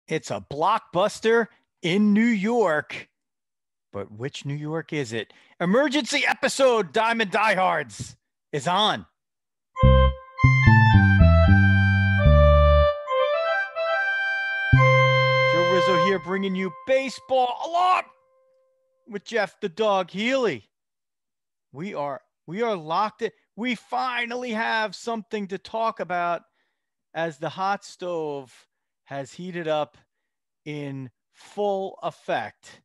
It's a blockbuster in New York, but which New York is it? Emergency episode Diamond Diehards is on. Joe Rizzo here bringing you baseball a lot with Jeff the Dog Healy. We are locked in. We finally have something to talk about as the hot stove has heated up in full effect.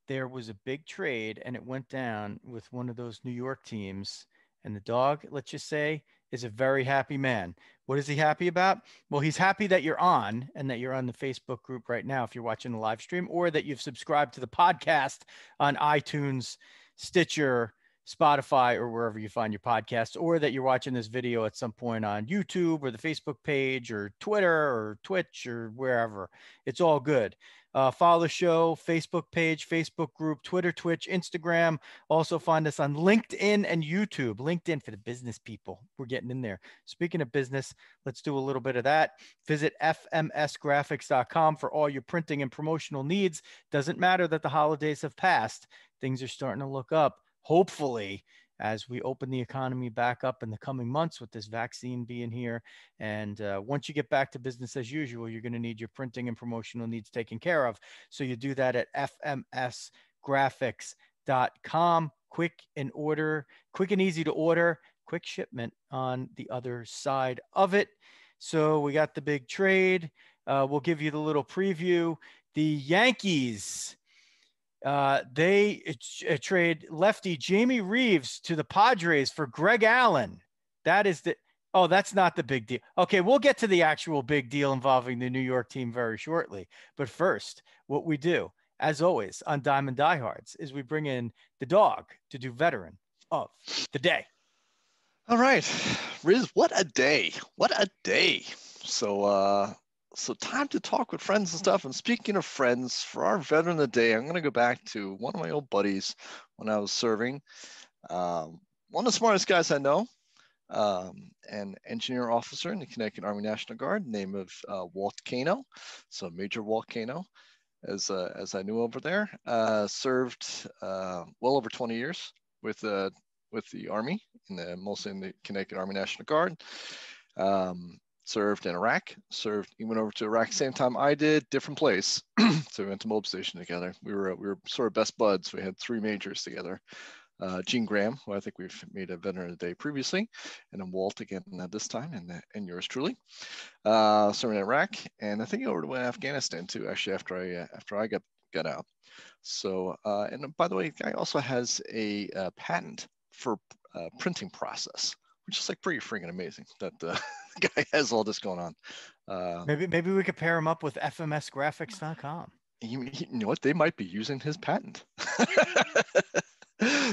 There was a big trade and it went down with one of those New York teams. And the Dog, let's just say, is a very happy man. What is he happy about? Well, he's happy that you're on and that you're on the Facebook group right now if you're watching the live stream, or that you've subscribed to the podcast on iTunes, Stitcher, Spotify, or wherever you find your podcasts, or that you're watching this video at some point on YouTube or the Facebook page or Twitter or Twitch or wherever. It's all good. Follow the show, Facebook page, Facebook group, Twitter, Twitch, Instagram. Also find us on LinkedIn and YouTube. LinkedIn for the business people. We're getting in there. Speaking of business, let's do a little bit of that. Visit fmsgraphics.com for all your printing and promotional needs. Doesn't matter that the holidays have passed. Things are starting to look up. Hopefully, as we open the economy back up in the coming months with this vaccine being here. And once you get back to business as usual, you're going to need your printing and promotional needs taken care of. So you do that at fmsgraphics.com. Quick and easy to order, quick shipment on the other side of it. So we got the big trade. We'll give you the little preview. The Yankees, they trade lefty Jamie Reeves to the Padres for Greg Allen. That's not the big deal. Okay, we'll get to the actual big deal involving the New York team very shortly. But first, what we do, as always, on Diamond Diehards is we bring in the Dog to do veteran of the day. All right, Riz, what a day. What a day. So time to talk with friends and stuff. And speaking of friends, for our veteran of the day, I'm going to go back to one of my old buddies when I was serving. One of the smartest guys I know, an engineer officer in the Connecticut Army National Guard, name of Walt Cano. So Major Walt Cano, as I knew over there, served well over 20 years with the Army, mostly in the Connecticut Army National Guard. Served in Iraq, he went over to Iraq same time I did, different place. So we went to mobilization together. We were sort of best buds. We had three majors together. Gene Graham, who I think we've made a veteran of the day previously, and then Walt again this time, and yours truly. Serving in Iraq, and I think he over to Afghanistan too, actually, after I got out. So, and by the way, the guy also has a patent for printing process, which is like pretty freaking amazing that the guy has all this going on. Maybe we could pair him up with fmsgraphics.com. You know what? They might be using his patent.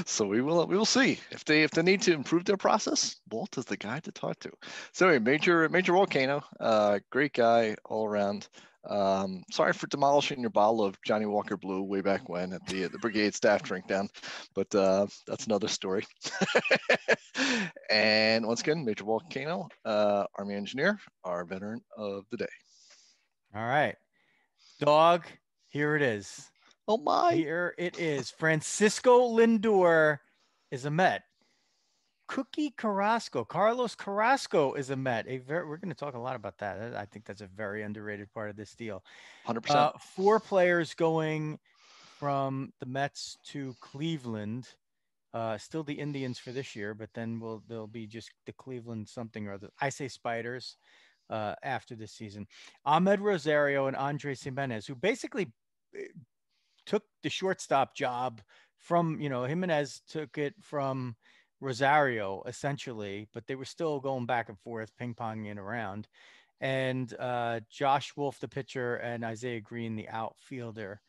So we will see if they need to improve their process. Walt is the guy to talk to. So anyway, Major Walt Cano, great guy all around. Sorry for demolishing your bottle of Johnny Walker Blue way back when at the brigade staff drink down, but that's another story. And once again, Major Walt Cano, Army engineer, our veteran of the day. All right, Dog, here it is. Oh my! Here it is. Francisco Lindor is a Met. Carlos Carrasco is a Met. We're going to talk a lot about that. I think that's a very underrated part of this deal. 100%. 4 players going from the Mets to Cleveland. Still the Indians for this year, but then they'll be just the Cleveland something or other. I say Spiders after this season. Ahmed Rosario and Andres Jimenez, who basically took the shortstop job from, Jimenez took it from Rosario essentially, but they were still going back and forth, ping-ponging around. And Josh Wolf, the pitcher, and Isaiah Green, the outfielder.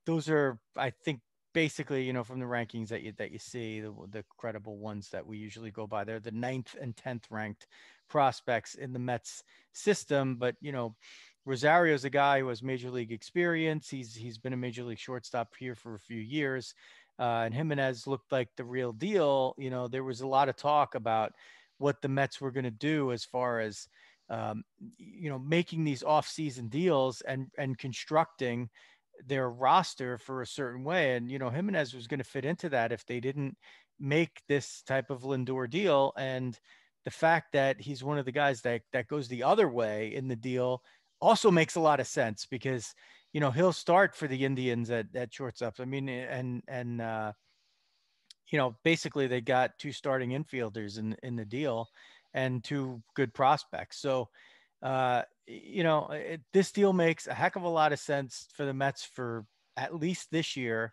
Those are, I think, basically, from the rankings that you see, the credible ones that we usually go by. They're the 9th and 10th ranked prospects in the Mets system. But, Rosario's a guy who has major league experience. He's been a major league shortstop here for a few years. And Jimenez looked like the real deal. There was a lot of talk about what the Mets were going to do as far as um, making these off-season deals and constructing their roster for a certain way. And, Jimenez was going to fit into that if they didn't make this type of Lindor deal. And the fact that he's one of the guys that goes the other way in the deal also makes a lot of sense because, he'll start for the Indians at shortstop. I mean, basically they got two starting infielders in the deal and two good prospects. So, this deal makes a heck of a lot of sense for the Mets for at least this year.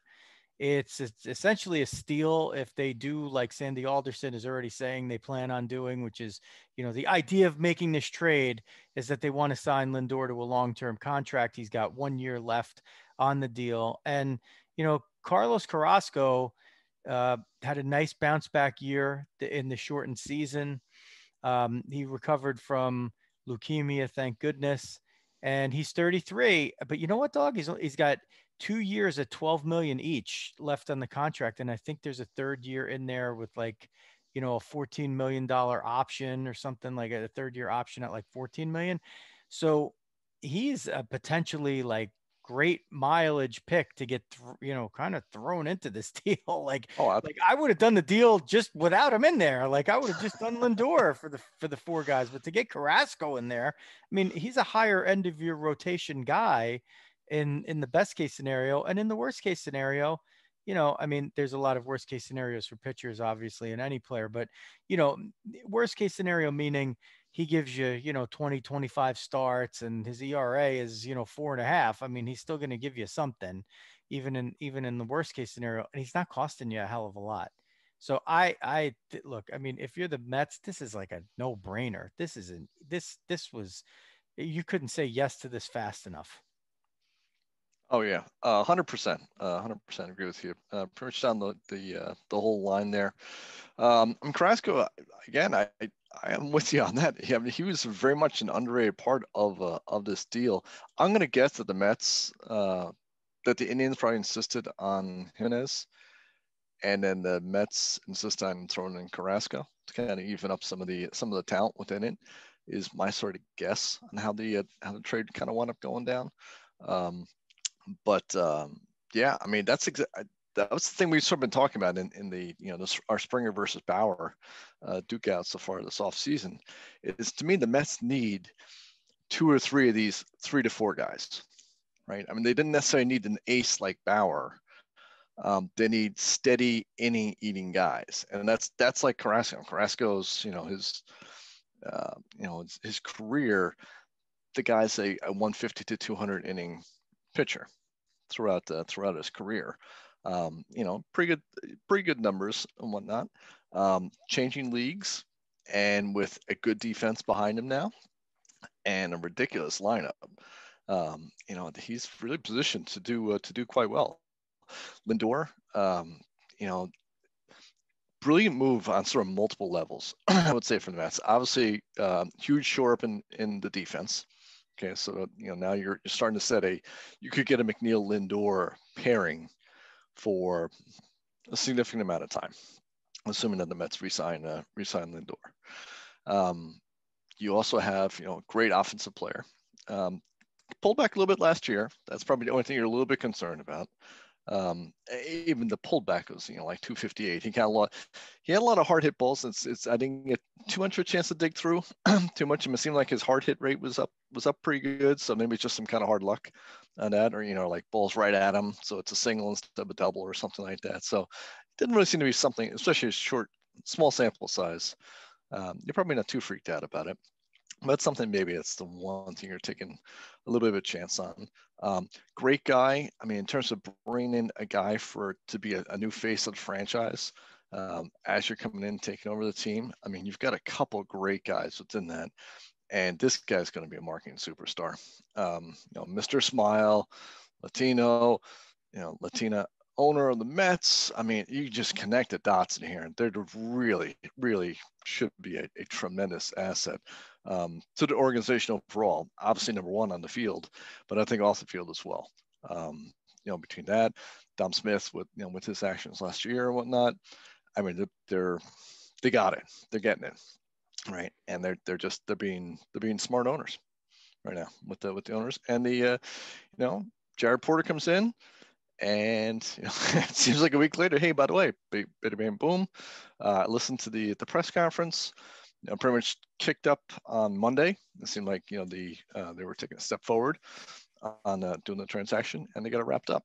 It's essentially a steal if they do like Sandy Alderson is already saying they plan on doing, which is, the idea of making this trade is that they want to sign Lindor to a long-term contract. He's got 1 year left on the deal. And, Carlos Carrasco had a nice bounce back year in the shortened season. He recovered from leukemia, thank goodness. And he's 33. But you know what, Dog? He's got 2 years at 12 million each left on the contract. And I think there's a third year in there with like, a $14 million option or something, like a third year option at like 14 million. So he's potentially like great mileage pick to get, kind of thrown into this deal. Like I would have done the deal just without him in there. Like I would have just done Lindor for the four guys, but to get Carrasco in there, I mean, he's a higher end of your rotation guy in the best case scenario. And in the worst case scenario, I mean, there's a lot of worst case scenarios for pitchers, obviously, in any player, but, worst case scenario, meaning he gives you, 20, 25 starts and his ERA is, 4.5. I mean, he's still going to give you something even in the worst case scenario, and he's not costing you a hell of a lot. So look, I mean, if you're the Mets, this is like a no brainer. This was, you couldn't say yes to this fast enough. Oh yeah, 100%, 100% agree with you. Pretty much down the whole line there. Carrasco, again, I am with you on that. I mean, he was very much an underrated part of this deal. I'm gonna guess that the Mets, that the Indians probably insisted on Jimenez, and then the Mets insist on throwing in Carrasco to kind of even up some of the talent within it. Is my sort of guess on how the trade kind of wound up going down. But yeah, I mean, that was the thing we've sort of been talking about in the our Springer versus Bauer duke out so far this offseason. Is, to me, the Mets need 2 or 3 of these 3 to 4 guys, right? I mean, they didn't necessarily need an ace like Bauer. They need steady inning eating guys, and that's like Carrasco. Carrasco's his career, the guy's a 150 to 200 inning pitcher throughout his career. Pretty good numbers and whatnot. Changing leagues and with a good defense behind him now and a ridiculous lineup. He's really positioned to do quite well. Lindor, brilliant move on sort of multiple levels, I would say, from the Mets. Obviously, huge shore up in the defense. Okay, so now you're starting to set you could get a McNeil Lindor pairing for a significant amount of time, assuming that the Mets resign Lindor. You also have great offensive player. Pulled back a little bit last year. That's probably the only thing you're a little bit concerned about. Even the pullback was like 258. He had a lot of hard hit balls. I didn't get too much of a chance to dig through too much. It seemed like his hard hit rate was up pretty good. So maybe it's just some kind of hard luck on that, or like balls right at him, so it's a single instead of a double or something like that. So it didn't really seem to be something, especially a small sample size. You're probably not too freaked out about it. But something, maybe that's the one thing you're taking a little bit of a chance on. Great guy. I mean, in terms of bringing in a guy to be a new face of the franchise, as you're coming in, taking over the team, I mean, you've got a couple great guys within that. And this guy's going to be a marketing superstar. Mr. Smile, Latino, Latina owner of the Mets. I mean, you just connect the dots in here, and they're really, really should be a tremendous asset to the organization overall. Obviously, number one on the field, but I think off the field as well. Between that, Dom Smith with his actions last year and whatnot. I mean, they got it. They're getting it. right? And they're being smart owners right now with the owners. And Jared Porter comes in, and it seems like a week later, hey, by the way, bada bam boom. Listen to the press conference. Pretty much kicked up on Monday. It seemed like they were taking a step forward on doing the transaction, and they got it wrapped up.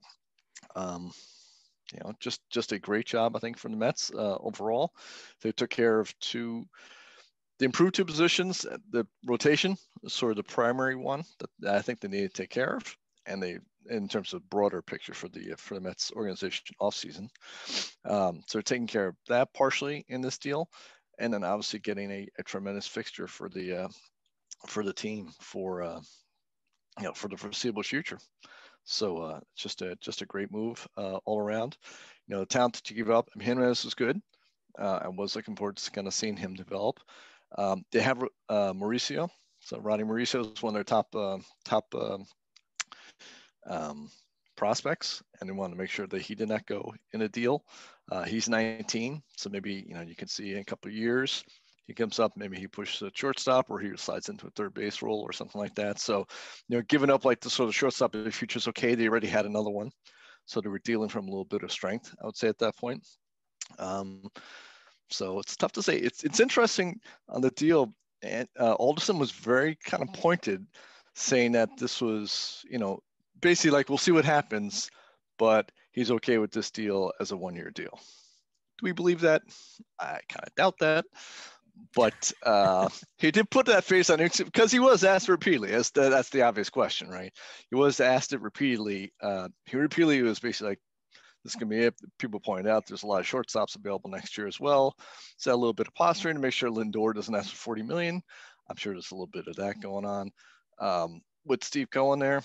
Just a great job, I think, from the Mets overall. They took care of they improved two positions. The rotation is sort of the primary one that I think they need to take care of, and they, in terms of broader picture for the Mets organization offseason. So they're taking care of that partially in this deal, and then obviously getting a tremendous fixture for the team for the foreseeable future. So just a great move all around. The talent that you give up, Ramirez is good. I was looking forward to kind of seeing him develop. They have Mauricio. So Ronnie Mauricio is one of their top prospects, and they wanted to make sure that he did not go in a deal. He's 19, so maybe you can see in a couple of years he comes up, maybe he pushes a shortstop, or he slides into a third base role or something like that. So giving up like the sort of shortstop in the future is okay. They already had another one, so they were dealing from a little bit of strength, I would say, at that point. So it's tough to say. It's interesting on the deal. And Alderson was very kind of pointed, saying that this was, basically like, we'll see what happens, but he's okay with this deal as a 1-year deal. Do we believe that? I kind of doubt that. But he did put that face on it because he was asked repeatedly. That's the obvious question, right? He was asked it repeatedly. He repeatedly was basically like, this is going to be it. People pointed out there's a lot of shortstops available next year as well. So a little bit of posturing to make sure Lindor doesn't ask for $40 million. I'm sure there's a little bit of that going on. With Steve Cohen there,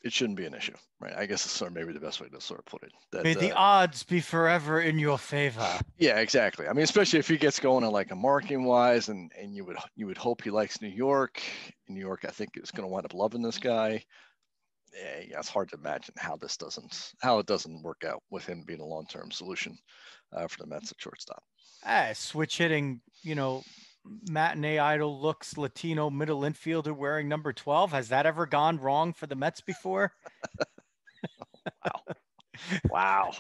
it shouldn't be an issue, right? I guess it's sort of maybe the best way to sort of put it. May the odds be forever in your favor. Yeah, exactly. I mean, especially if he gets going on like a marketing wise, and you would hope he likes New York. New York, I think, is going to wind up loving this guy. Yeah, it's hard to imagine how it doesn't work out with him being a long-term solution for the Mets at shortstop. Switch hitting, matinee idol looks Latino middle infielder wearing number 12. Has that ever gone wrong for the Mets before? Wow.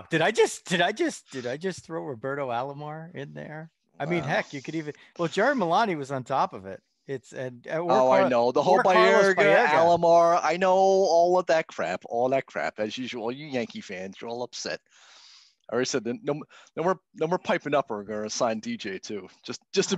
Did I just throw Roberto Alomar in there? I mean, heck, you could even, Jared Milani was on top of it. I know the whole Baerga, Alomar. I know all that crap. As usual, you Yankee fans, you're all upset. I already said no more piping up. We're going to sign DJ too, just to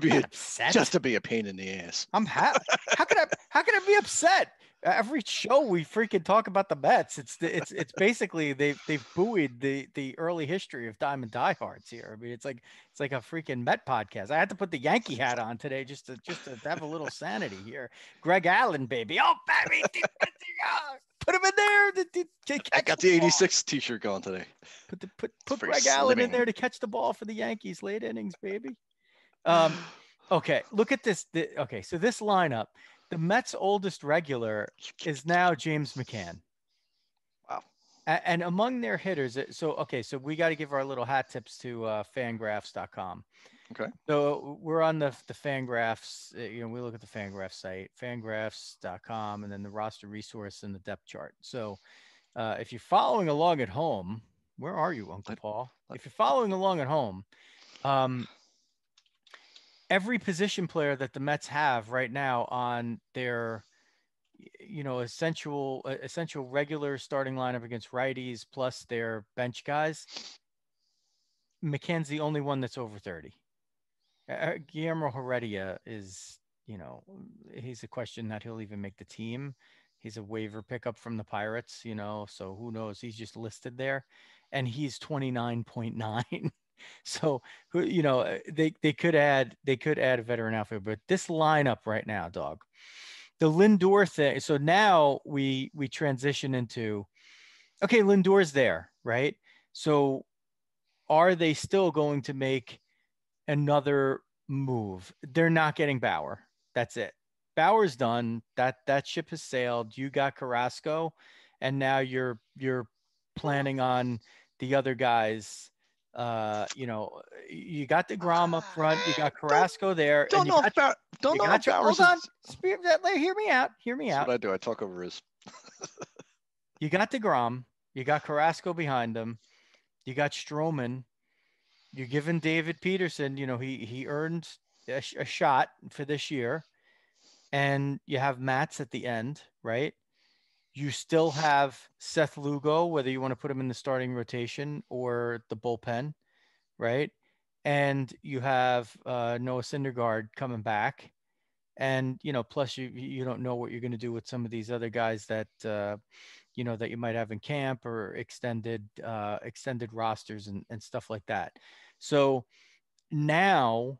be a pain in the ass. I'm happy. How can I be upset? Every show we freaking talk about the Mets. It's basically they've buoyed the early history of Diamond Diehards here. I mean, it's like a freaking Met podcast. I had to put the Yankee hat on today just to have a little sanity here. Greg Allen, baby. Oh, baby. Put him in there. I got the 86 t-shirt going today. Put Greg Allen in there to catch the ball for the Yankees late innings, baby. Okay, look at this. Okay, so this lineup, the Mets' oldest regular is now James McCann. Wow. And among their hitters, so we got to give our little hat tips to fangraphs.com. Okay. So we're on the Fangraphs. We look at the Fangraphs site, fangraphs.com, and then the roster resource and the depth chart. So if you're following along at home, where are you, Uncle Paul? If you're following along at home, every position player that the Mets have right now on their, essential regular starting lineup against righties plus their bench guys, McCann's the only one that's over 30. Guillermo Heredia is, he's a question that he'll even make the team. He's a waiver pickup from the Pirates, so who knows? He's just listed there, and he's 29.9. So, they could add a veteran outfielder, but this lineup right now, Dawg, the Lindor thing. So now we transition into, okay, Lindor's there, right? So are they still going to make another move? They're not getting Bauer. That's it. Bauer's done. That ship has sailed. You got Carrasco, and now you're planning on the other guys You know, you got DeGrom up front. You got Don't Carrasco there, and don't know if don't know if Bowers hold on. is. Hear me out. Hear me That's out. what I do. I talk over his. You got DeGrom. You got Carrasco behind them. You got Stroman. You're giving David Peterson. You know, he earned a shot for this year, and you have Mats at the end, right? You still have Seth Lugo, whether you want to put him in the starting rotation or the bullpen, right? And you have Noah Syndergaard coming back, and you know, plus you don't know what you're going to do with some of these other guys that you know that you might have in camp or extended rosters and stuff like that. So now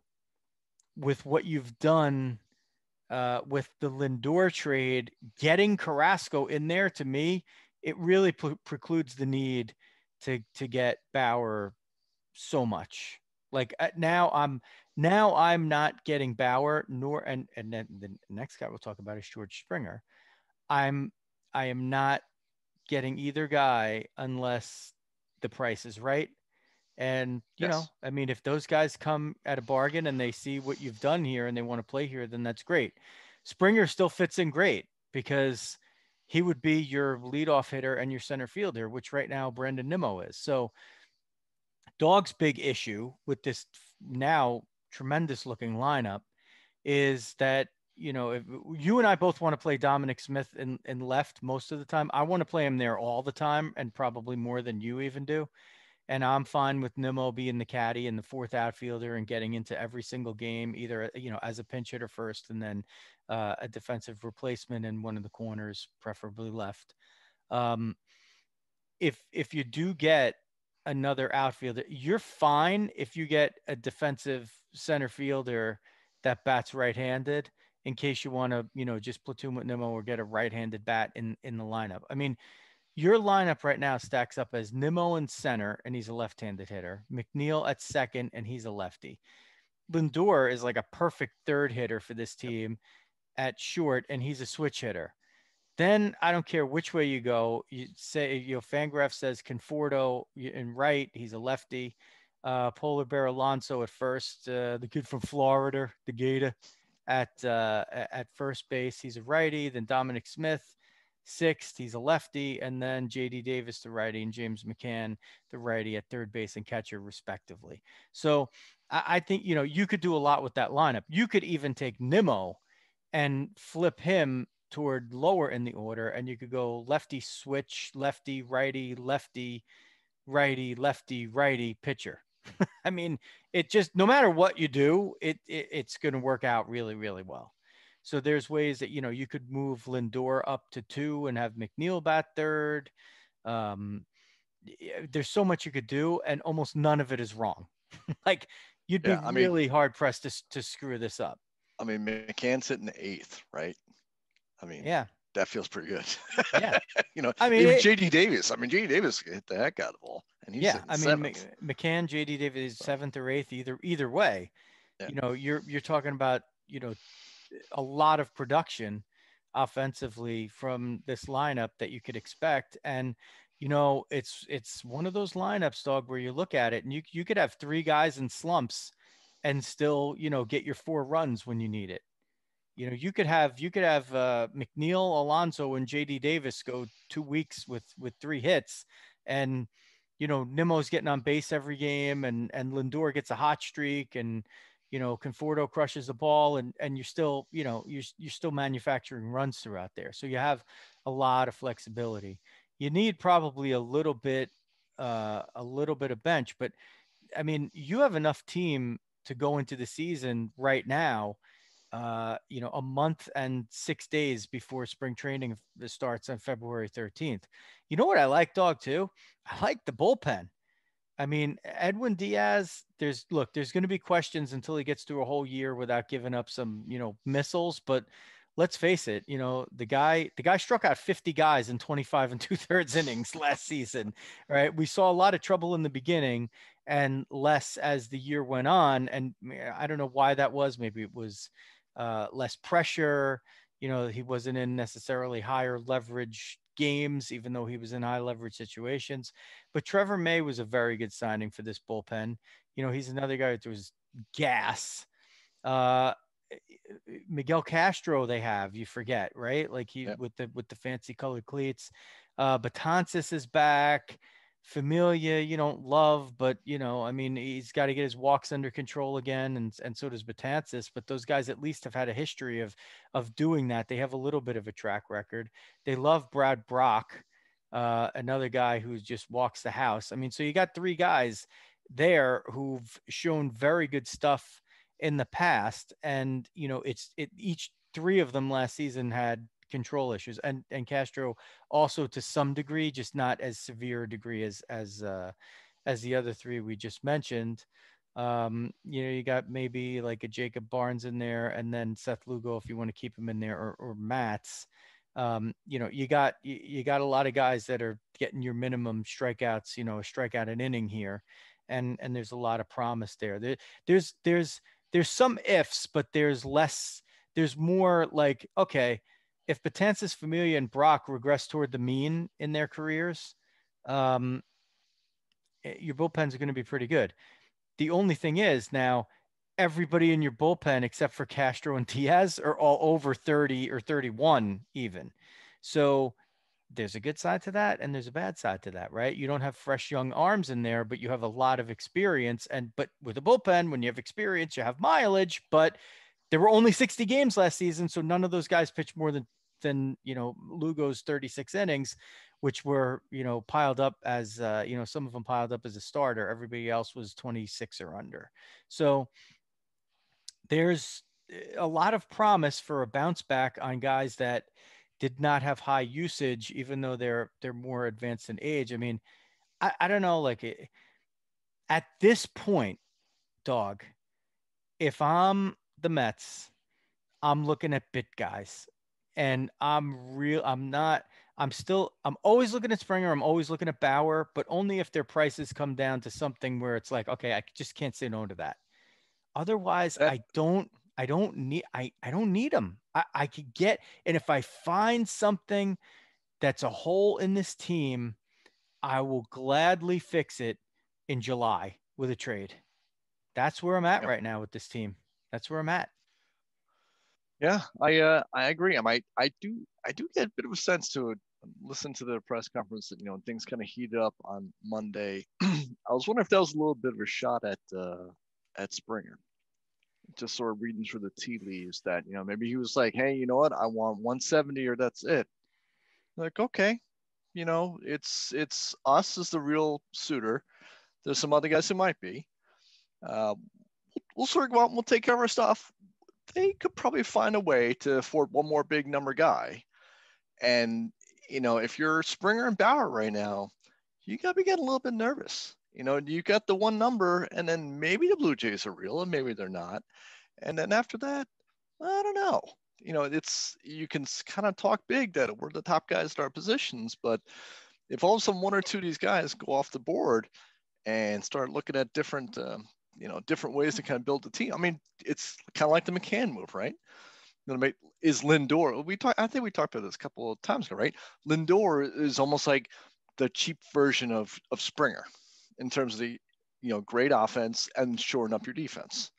with what you've done with the Lindor trade, getting Carrasco in there to me, it really precludes the need to get Bauer so much. Like now I'm not getting Bauer nor and then the next guy we'll talk about is George Springer. I'm I am not getting either guy unless the price is right. And, you know, Yes. I mean, if those guys come at a bargain and they see what you've done here and they want to play here, then that's great. Springer still fits in great because he would be your leadoff hitter and your center fielder, which right now Brandon Nimmo is. So, Dawg's big issue with this now tremendous looking lineup is that, you know, if you and I both want to play Dominic Smith in left most of the time, I want to play him there all the time and probably more than you even do. And I'm fine with Nimmo being the caddy and the fourth outfielder and getting into every single game, either, you know, as a pinch hitter first and then a defensive replacement in one of the corners, preferably left. Um, if you do get another outfielder, you're fine if you get a defensive center fielder that bats right-handed in case you want to, you know, just platoon with Nimmo or get a right-handed bat in the lineup. I mean, your lineup right now stacks up as Nimmo in center, and he's a left-handed hitter. McNeil at second, and he's a lefty. Lindor is like a perfect third hitter for this Yep. team at short, and he's a switch hitter. Then I don't care which way you go. You say, you know, Fangraph says Conforto in right. He's a lefty. Polar Bear Alonso at first. The kid from Florida, the Gator, at first base. He's a righty. Then Dominic Smith, sixth. He's a lefty. And then J.D. Davis, the righty, and James McCann, the righty, at third base and catcher, respectively. So I think, you know, you could do a lot with that lineup. You could even take Nimmo and flip him toward lower in the order, and you could go lefty switch, lefty righty, lefty righty, lefty righty pitcher. I mean, it just no matter what you do, it's going to work out really really well. So there's ways that, you know, you could move Lindor up to two and have McNeil bat third. Um, there's so much you could do, and almost none of it is wrong. Like you'd be Yeah. I mean, really hard pressed to screw this up. McCann's sitting eighth, right? I mean, Yeah, that feels pretty good. yeah. You know, I mean, even JD Davis. I mean, JD Davis hit the heck out of the ball, and he's yeah, sitting I mean, seventh. McCann, JD Davis, So, seventh or eighth, either way. yeah. You know, you're talking about, you know, a lot of production offensively from this lineup that you could expect. And you know, it's one of those lineups, Dog, where you look at it and you could have three guys in slumps and still, you know, get your four runs when you need it. You know, you could have McNeil, Alonso, and JD Davis go 2 weeks with three hits, and you know Nimmo's getting on base every game, and Lindor gets a hot streak, and you know Conforto crushes the ball, and you're still, you know, you're still manufacturing runs throughout there. So you have a lot of flexibility. You need probably a little bit of bench, but I mean you have enough team to go into the season right now, you know, a month and 6 days before spring training starts on February 13th. You know what I like, Dog, too? I like the bullpen. I mean, Edwin Diaz, there's going to be questions until he gets through a whole year without giving up some, you know, missiles. But let's face it, you know, the guy struck out 50 guys in 25 and two-thirds innings last season, right? We saw a lot of trouble in the beginning and less as the year went on. And I don't know why that was. Maybe it was less pressure. He wasn't in necessarily higher leverage games, even though he was in high leverage situations. But Trevor May was a very good signing for this bullpen. He's another guy that was gas. Uh, Miguel Castro, they have, you forget, right? Like he Yeah. with the fancy colored cleats. Betances is back. Familia, you don't love, but I mean, he's got to get his walks under control again, and so does Betances. But those guys at least have had a history of doing that. They have a little bit of a track record. They love Brad Brock, another guy who just walks the house. I mean, so you got three guys there who've shown very good stuff in the past, and each three of them last season had control issues, and Castro also to some degree, just not as severe a degree as the other three we just mentioned. You got maybe like a Jacob Barnes in there, and then Seth Lugo if you want to keep him in there, or Mats. You got a lot of guys that are getting your minimum strikeouts, a strikeout an inning here, and there's a lot of promise there. There's some ifs, but there's less. There's more like, okay, if Betances, Familia, and Brock regress toward the mean in their careers, your bullpens are going to be pretty good. The only thing is now everybody in your bullpen except for Castro and Diaz are all over 30 or 31 even. So there's a good side to that and there's a bad side to that, right? You don't have fresh young arms in there, but you have a lot of experience. But with a bullpen, when you have experience, you have mileage. But there were only 60 games last season, so none of those guys pitched more than Lugo's 36 innings, which were piled up as some of them piled up as a starter. Everybody else was 26 or under. So there's a lot of promise for a bounce back on guys that did not have high usage, even though they're more advanced in age. I mean, I don't know, like at this point, Dawg, if I'm the Mets, I'm looking at bit guys, and I'm always looking at Springer. I'm always looking at Bauer, but only if their prices come down to something where it's like, okay, I just can't say no to that. Otherwise, That I don't need them. I could get, and if I find something that's a hole in this team, I will gladly fix it in July with a trade. That's where I'm at yeah. right now with this team. That's where I'm at. Yeah, I agree. I do get a bit of a sense to listen to the press conference that things kind of heated up on Monday. I was wondering if that was a little bit of a shot at Springer, just sort of reading through the tea leaves that maybe he was like, hey, you know what, I want 170 or that's it. Like, okay, it's us as the real suitor. There's some other guys who might be. Uh, we'll sort of go out and we'll take care of our stuff. They could probably find a way to afford one more big number guy. And, if you're Springer and Bauer right now, you got to be getting a little bit nervous. You got the one number, and then maybe the Blue Jays are real, and maybe they're not. And then after that, I don't know. You can kind of talk big that we're the top guys at our positions, but if all of a sudden one or two of these guys go off the board and start looking at different ways to kind of build the team. I mean, it's kind of like the McCann move, right? Is Lindor? I think we talked about this a couple of times ago, right? Lindor is almost like the cheap version of Springer in terms of the great offense and shoring up your defense,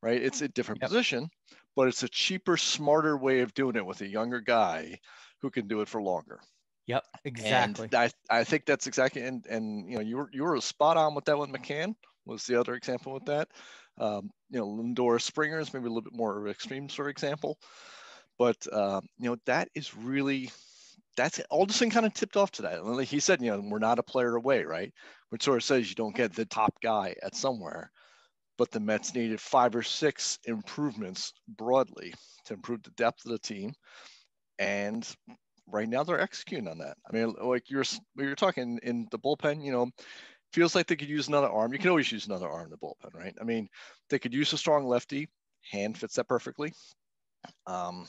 right? It's a different Yep. position, but it's a cheaper, smarter way of doing it with a younger guy who can do it for longer. Yep. Exactly. And I think that's exactly, and you were spot on with that one. McCann was the other example with that. Lindor, Springer is maybe a little bit more of an extreme sort of example, but that is really, that's Alderson kind of tipped off to that. Like he said, we're not a player away, right? Which sort of says you don't get the top guy at somewhere, but the Mets needed 5 or 6 improvements broadly to improve the depth of the team, and right now they're executing on that. I mean, like you're talking in the bullpen, feels like they could use another arm. You can always use another arm in the bullpen, right? I mean, they could use a strong lefty. Hand fits that perfectly. Um,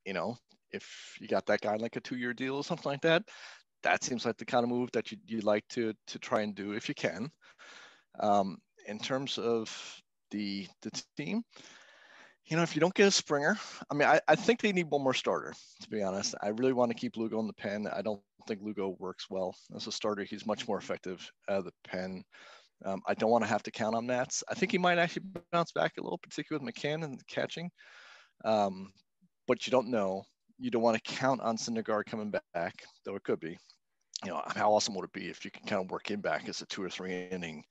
if you got that guy like a 2-year deal or something like that, that seems like the kind of move that you'd like to try and do if you can. In terms of the team, If you don't get a Springer, I mean, I think they need one more starter, to be honest. I really want to keep Lugo in the pen. I don't think Lugo works well as a starter. He's much more effective out of the pen. I don't want to have to count on Nats. I think he might actually bounce back a little, particularly with McCann and the catching. But you don't know. You don't want to count on Syndergaard coming back, though it could be. How awesome would it be if you can kind of work him back as a 2 or 3 inning,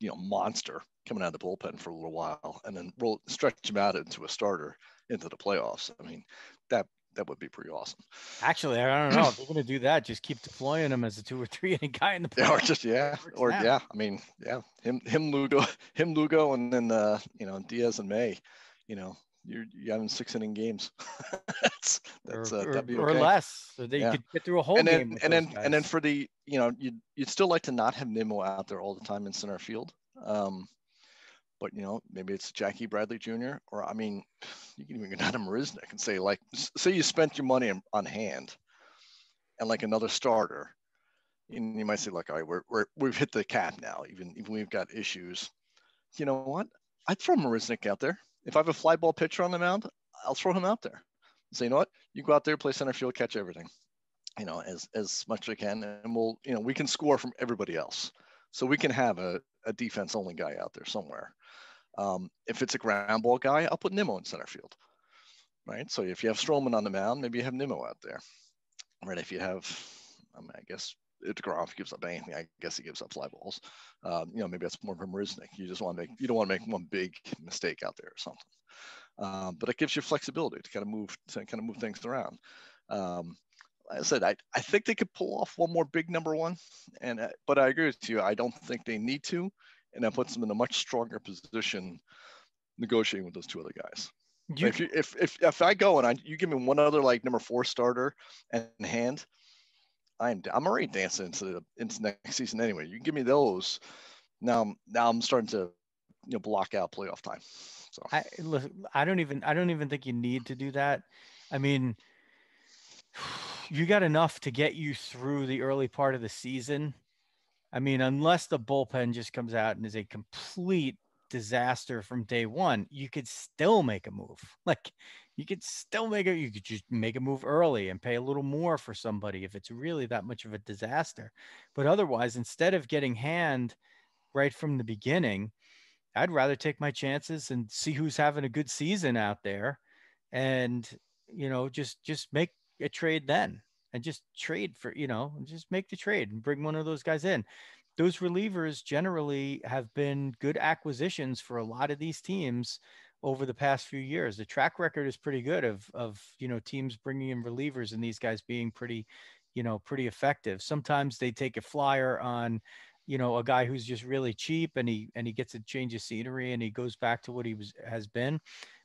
monster coming out of the bullpen for a little while, and then stretch him out into a starter into the playoffs. I mean, that would be pretty awesome. Actually, I don't know if you're going to do that. Just keep deploying him as a 2 or 3 inning guy in the playoffs. Him Lugo, and then Diaz and May. You're having 6 inning games. that'd be okay. Or less, so they could get through a whole game. And then for the you'd still like to not have Nimmo out there all the time in center field. But maybe it's Jackie Bradley Jr. or I mean, you can even go down to Marisnik and say, like, say you spent your money on Hand and like another starter, and you might say, like, all right, we've hit the cap now. Even we've got issues. You know what? I'd throw Marisnik out there. If I have a fly ball pitcher on the mound, I'll throw him out there. So you know what? You go out there, play center field, catch everything. As much as I can, and we'll we can score from everybody else. So we can have a defense only guy out there somewhere. If it's a ground ball guy, I'll put Nimmo in center field. Right. So if you have Stroman on the mound, maybe you have Nimmo out there. Right. If you have, I guess if DeGrom gives up anything, I guess he gives up fly balls. Maybe that's more from Marisnik. You don't want to make one big mistake out there or something. But it gives you flexibility to kind of move things around. Like I said, I think they could pull off one more big number one, but I agree with you. I don't think they need to, and that puts them in a much stronger position negotiating with those 2 other guys. If I go and you give me one other like number 4 starter and Hand, I'm already dancing into next season anyway. You give me those, now I'm starting to block out playoff time. So I don't even think you need to do that. I mean, you got enough to get you through the early part of the season. I mean, unless the bullpen just comes out and is a complete disaster from day one, you could still make a move. Like you could just make a move early and pay a little more for somebody if it's really that much of a disaster. But otherwise, instead of getting Hand right from the beginning, I'd rather take my chances and see who's having a good season out there and, just make a trade then and just trade for, just make the trade and bring one of those guys in. Those relievers generally have been good acquisitions for a lot of these teams over the past few years. The track record is pretty good of teams bringing in relievers and these guys being pretty effective. Sometimes they take a flyer on, a guy who's just really cheap and he gets a change of scenery and he goes back to what has been.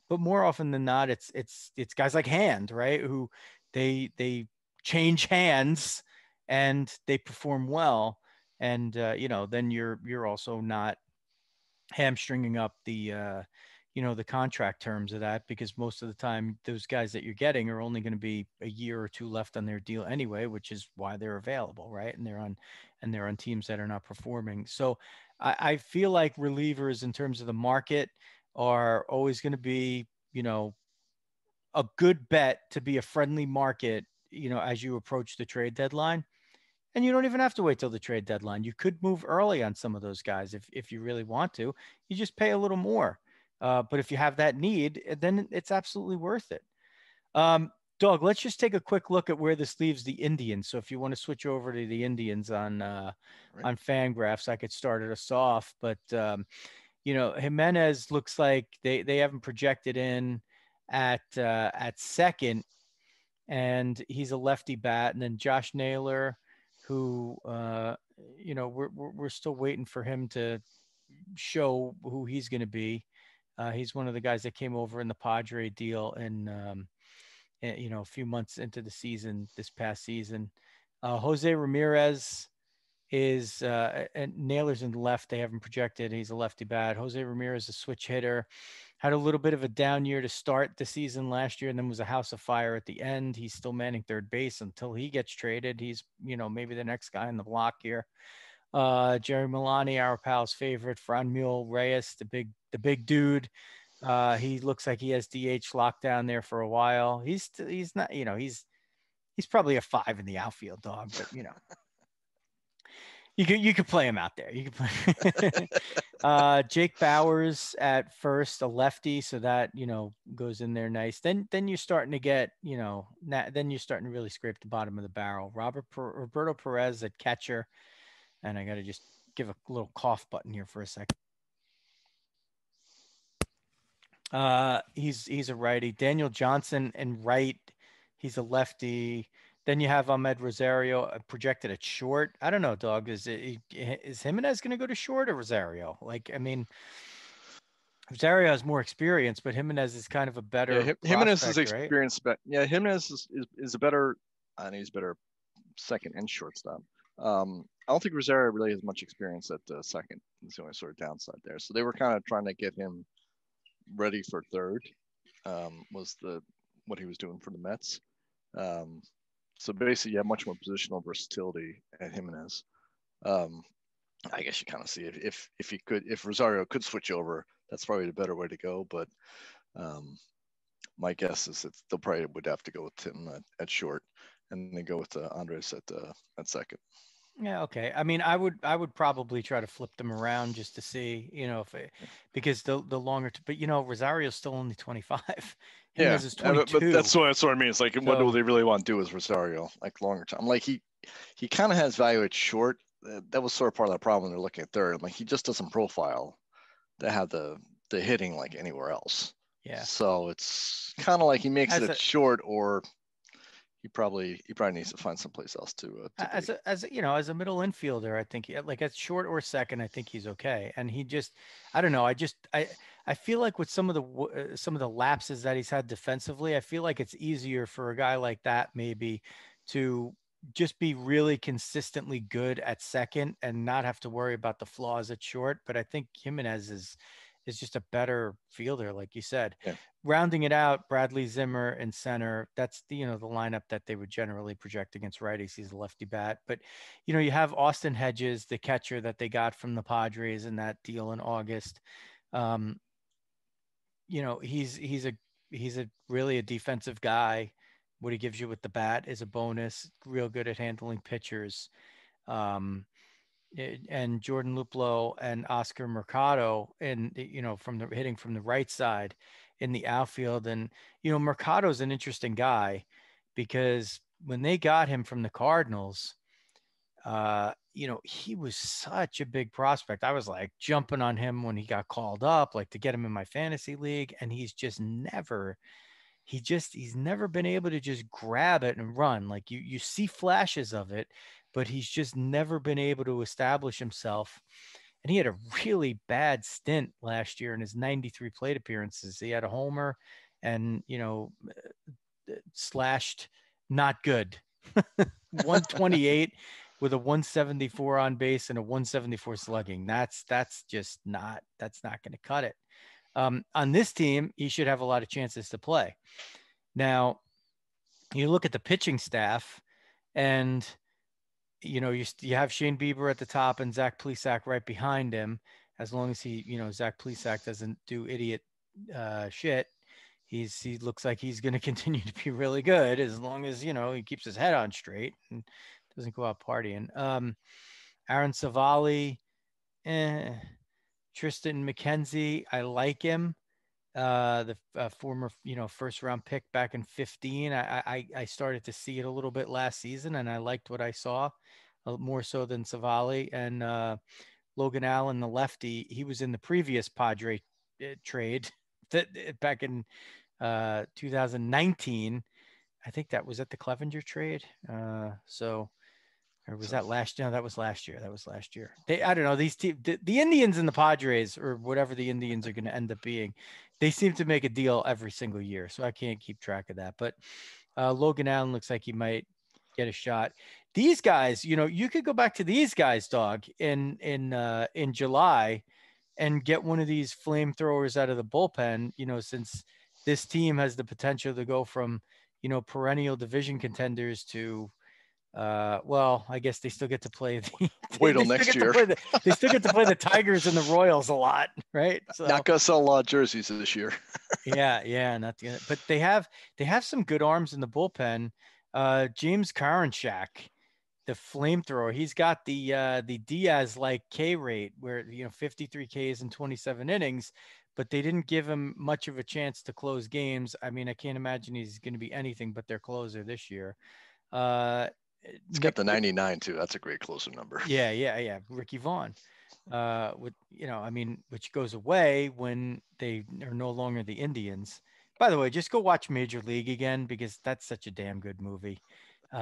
But more often than not, it's guys like Hand, right? Who they change hands and they perform well. And, then you're also not hamstringing up the contract terms of that, because most of the time those guys that you're getting are only going to be a year or 2 left on their deal anyway, which is why they're available. Right. And they're on teams that are not performing. So I feel like relievers in terms of the market are always going to be, a good bet to be a friendly market, as you approach the trade deadline. And you don't even have to wait till the trade deadline. You could move early on some of those guys if you really want to. You just pay a little more. But if you have that need, then it's absolutely worth it. Dawg, let's just take a quick look at where this leaves the Indians. So if you want to switch over to the Indians on Fangraphs, I could start us off. But Jimenez looks like they haven't projected in at second, and he's a lefty bat. And then Josh Naylor, who we're still waiting for him to show who he's going to be. He's one of the guys that came over in the Padre deal and a few months into the season, this past season. Jose Ramirez is and Naylor's in the left. They haven't projected. He's a lefty bat. Jose Ramirez, a switch hitter, had a little bit of a down year to start the season last year, and then was a house of fire at the end. He's still manning third base until he gets traded. He's, maybe the next guy on the block here. Jerry Milani, our pal's favorite, Franmil Reyes, the big dude He looks like he has DH locked down there for a while. He's not, he's probably a 5 in the outfield, Dog, but you could play him out there. You could play Jake Bowers at first, a lefty, so that goes in there nice. Then you're starting to get then you're starting to really scrape the bottom of the barrel. Roberto Perez at catcher, and I got to just give a little cough button here for a second. He's a righty. Daniel Johnson and right, he's a lefty. Then you have Ahmed Rosario projected at short. I don't know, Dog. Is Jimenez going to go to short or Rosario? Like, I mean, Rosario has more experience, but Jimenez is kind of a better. Jimenez is right? experienced, but Jimenez is a better. I think he's better second and shortstop. I don't think Rosario really has much experience at second. That's the only sort of downside there. So they were kind of trying to get him ready for third. Was what he was doing for the Mets. So basically, you have much more positional versatility at Jimenez. I guess you kind of see if Rosario could switch over, that's probably the better way to go. But my guess is that they'll probably would have to go with him at short, and then go with Andres at second. Yeah, okay. I mean, I would probably try to flip them around just to see, because the longer, but Rosario's still only 25. Jimenez is 22. But that's what I mean. It's like, what do they really want to do with Rosario, like longer term? Like he kind of has value at short. That was sort of part of the problem when they're looking at third. Like he just doesn't profile to have the hitting like anywhere else. Yeah. So it's kind of like he makes it at short, or he probably needs to find someplace else to as a middle infielder, I think like at short or second, I think he's okay. And he just, I don't know. I feel like with some of the lapses that he's had defensively, I feel like it's easier for a guy like that maybe to just be really consistently good at second and not have to worry about the flaws at short. But I think Jimenez is just a better fielder, like you said. Yeah. Rounding it out, Bradley Zimmer in center. That's the lineup that they would generally project against righties. He's a lefty bat, but you have Austin Hedges, the catcher that they got from the Padres in that deal in August. He's a really a defensive guy. What he gives you with the bat is a bonus. Real good at handling pitchers. And Jordan Luplow and Oscar Mercado, and from the hitting from the right side in the outfield. And Mercado's an interesting guy because when they got him from the Cardinals, he was such a big prospect. I was like jumping on him when he got called up, like to get him in my fantasy league, and he's never been able to just grab it and run. Like you see flashes of it, but he's just never been able to establish himself. And he had a really bad stint last year in his 93 plate appearances. He had a homer and, slashed not good. 128 with a 174 on base and a 174 slugging. That's not going to cut it. On this team, he should have a lot of chances to play. Now, you look at the pitching staff, and you have Shane Bieber at the top and Zach Plesac right behind him. As long as Zach Plesac doesn't do idiot shit, he looks like he's going to continue to be really good as long as he keeps his head on straight and doesn't go out partying. Aaron Savali, Tristan McKenzie, I like him. The former, first round pick back in 15. I started to see it a little bit last season, and I liked what I saw more so than Savali. And Logan Allen, the lefty, he was in the previous Padre trade that back in 2019. I think that was at the Clevenger trade. Or was that last year? No, that was last year. I don't know. These the Indians and the Padres, or whatever the Indians are going to end up being, they seem to make a deal every single year. So I can't keep track of that. But Logan Allen looks like he might get a shot. These guys, you could go back to these guys, Dog, in July and get one of these flamethrowers out of the bullpen, since this team has the potential to go from, perennial division contenders to Well, I guess they still get to play the. Wait till next year. They still get to play the Tigers and the Royals a lot, right? So not gonna sell a lot of jerseys this year. yeah, not the, but they have some good arms in the bullpen. James Karinchak, the flamethrower, he's got the Diaz like K rate where 53 Ks in 27 innings, but they didn't give him much of a chance to close games. I mean, I can't imagine he's going to be anything but their closer this year. It's got the 99 too. That's a great closer number. Yeah. Ricky Vaughn, which goes away when they are no longer the Indians. By the way, just go watch Major League again because that's such a damn good movie.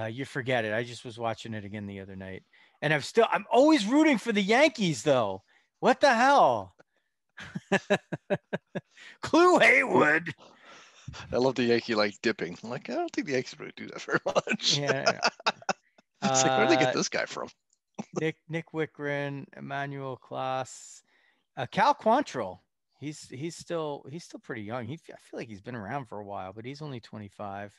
You forget it. I just was watching it again the other night, and I'm always rooting for the Yankees though. What the hell? Clue Haywood. I love the Yankee dipping. I'm like, I don't think the Yankees really do that very much. Yeah. It's like, where'd they get this guy from? Nick Wickren, Emmanuel Class, Cal Quantrill. He's still pretty young. I feel like he's been around for a while, but he's only 25.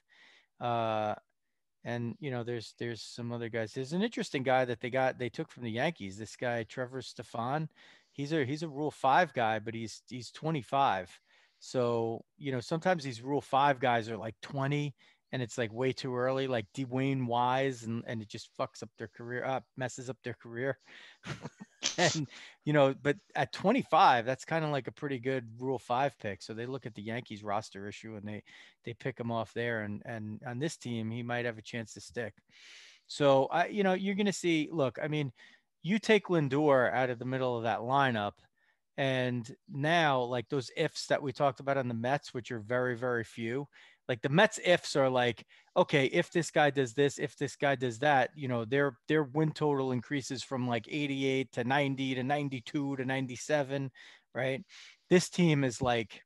And there's some other guys. There's an interesting guy that they took from the Yankees. This guy Trevor Stefan. He's a Rule 5 guy, but he's 25. So sometimes these Rule 5 guys are like 20. And it's like way too early, like Dwayne Wise, and it just fucks up their career, messes up their career. And, but at 25, that's kind of like a pretty good Rule 5 pick. So they look at the Yankees roster issue and they pick him off there. And on this team, he might have a chance to stick. So, you're going to see, look, I mean, you take Lindor out of the middle of that lineup. And now, like those ifs that we talked about on the Mets, which are very, very few, like the Mets ifs are like, okay, if this guy does this, if this guy does that, their win total increases from like 88 to 90 to 92 to 97, right? This team is like,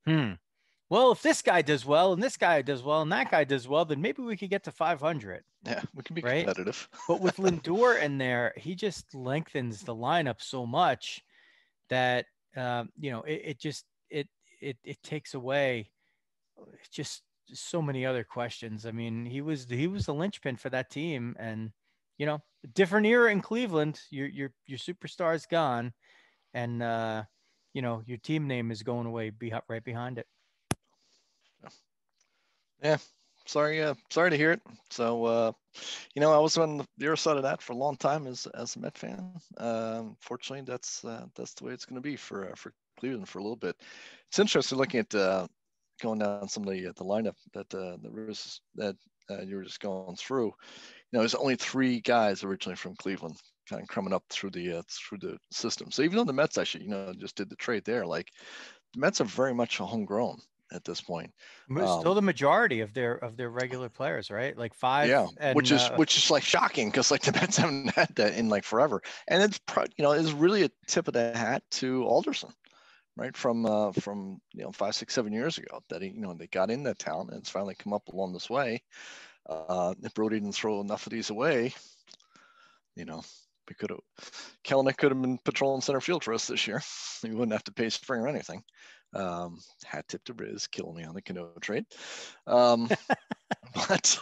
well, if this guy does well and this guy does well and that guy does well, then maybe we could get to 500. Yeah, we can be right? competitive. But with Lindor in there, he just lengthens the lineup so much that it takes away just so many other questions. I mean, he was the linchpin for that team, and different era in Cleveland. Your superstar is gone, and your team name is going away right behind it. Yeah. Sorry to hear it. So, I was on the other side of that for a long time as a Met fan. Fortunately, that's the way it's going to be for Cleveland for a little bit. It's interesting looking at going down some of the lineup that you were just going through. There's only 3 guys originally from Cleveland kind of coming up through the system. So even though the Mets actually just did the trade there, like the Mets are very much homegrown at this point. Still the majority of their regular players, right? Like 5. Yeah, and, which is like shocking because like the Mets haven't had that in like forever, and it's it's really a tip of the hat to Alderson, right? From 5, 6, 7 years ago that they got in that town and it's finally come up along this way. If Brody didn't throw enough of these away, we could have Kelenic could have been patrolling center field for us this year. We wouldn't have to pay spring or anything. Hat tip to Riz, killing me on the Cano trade. But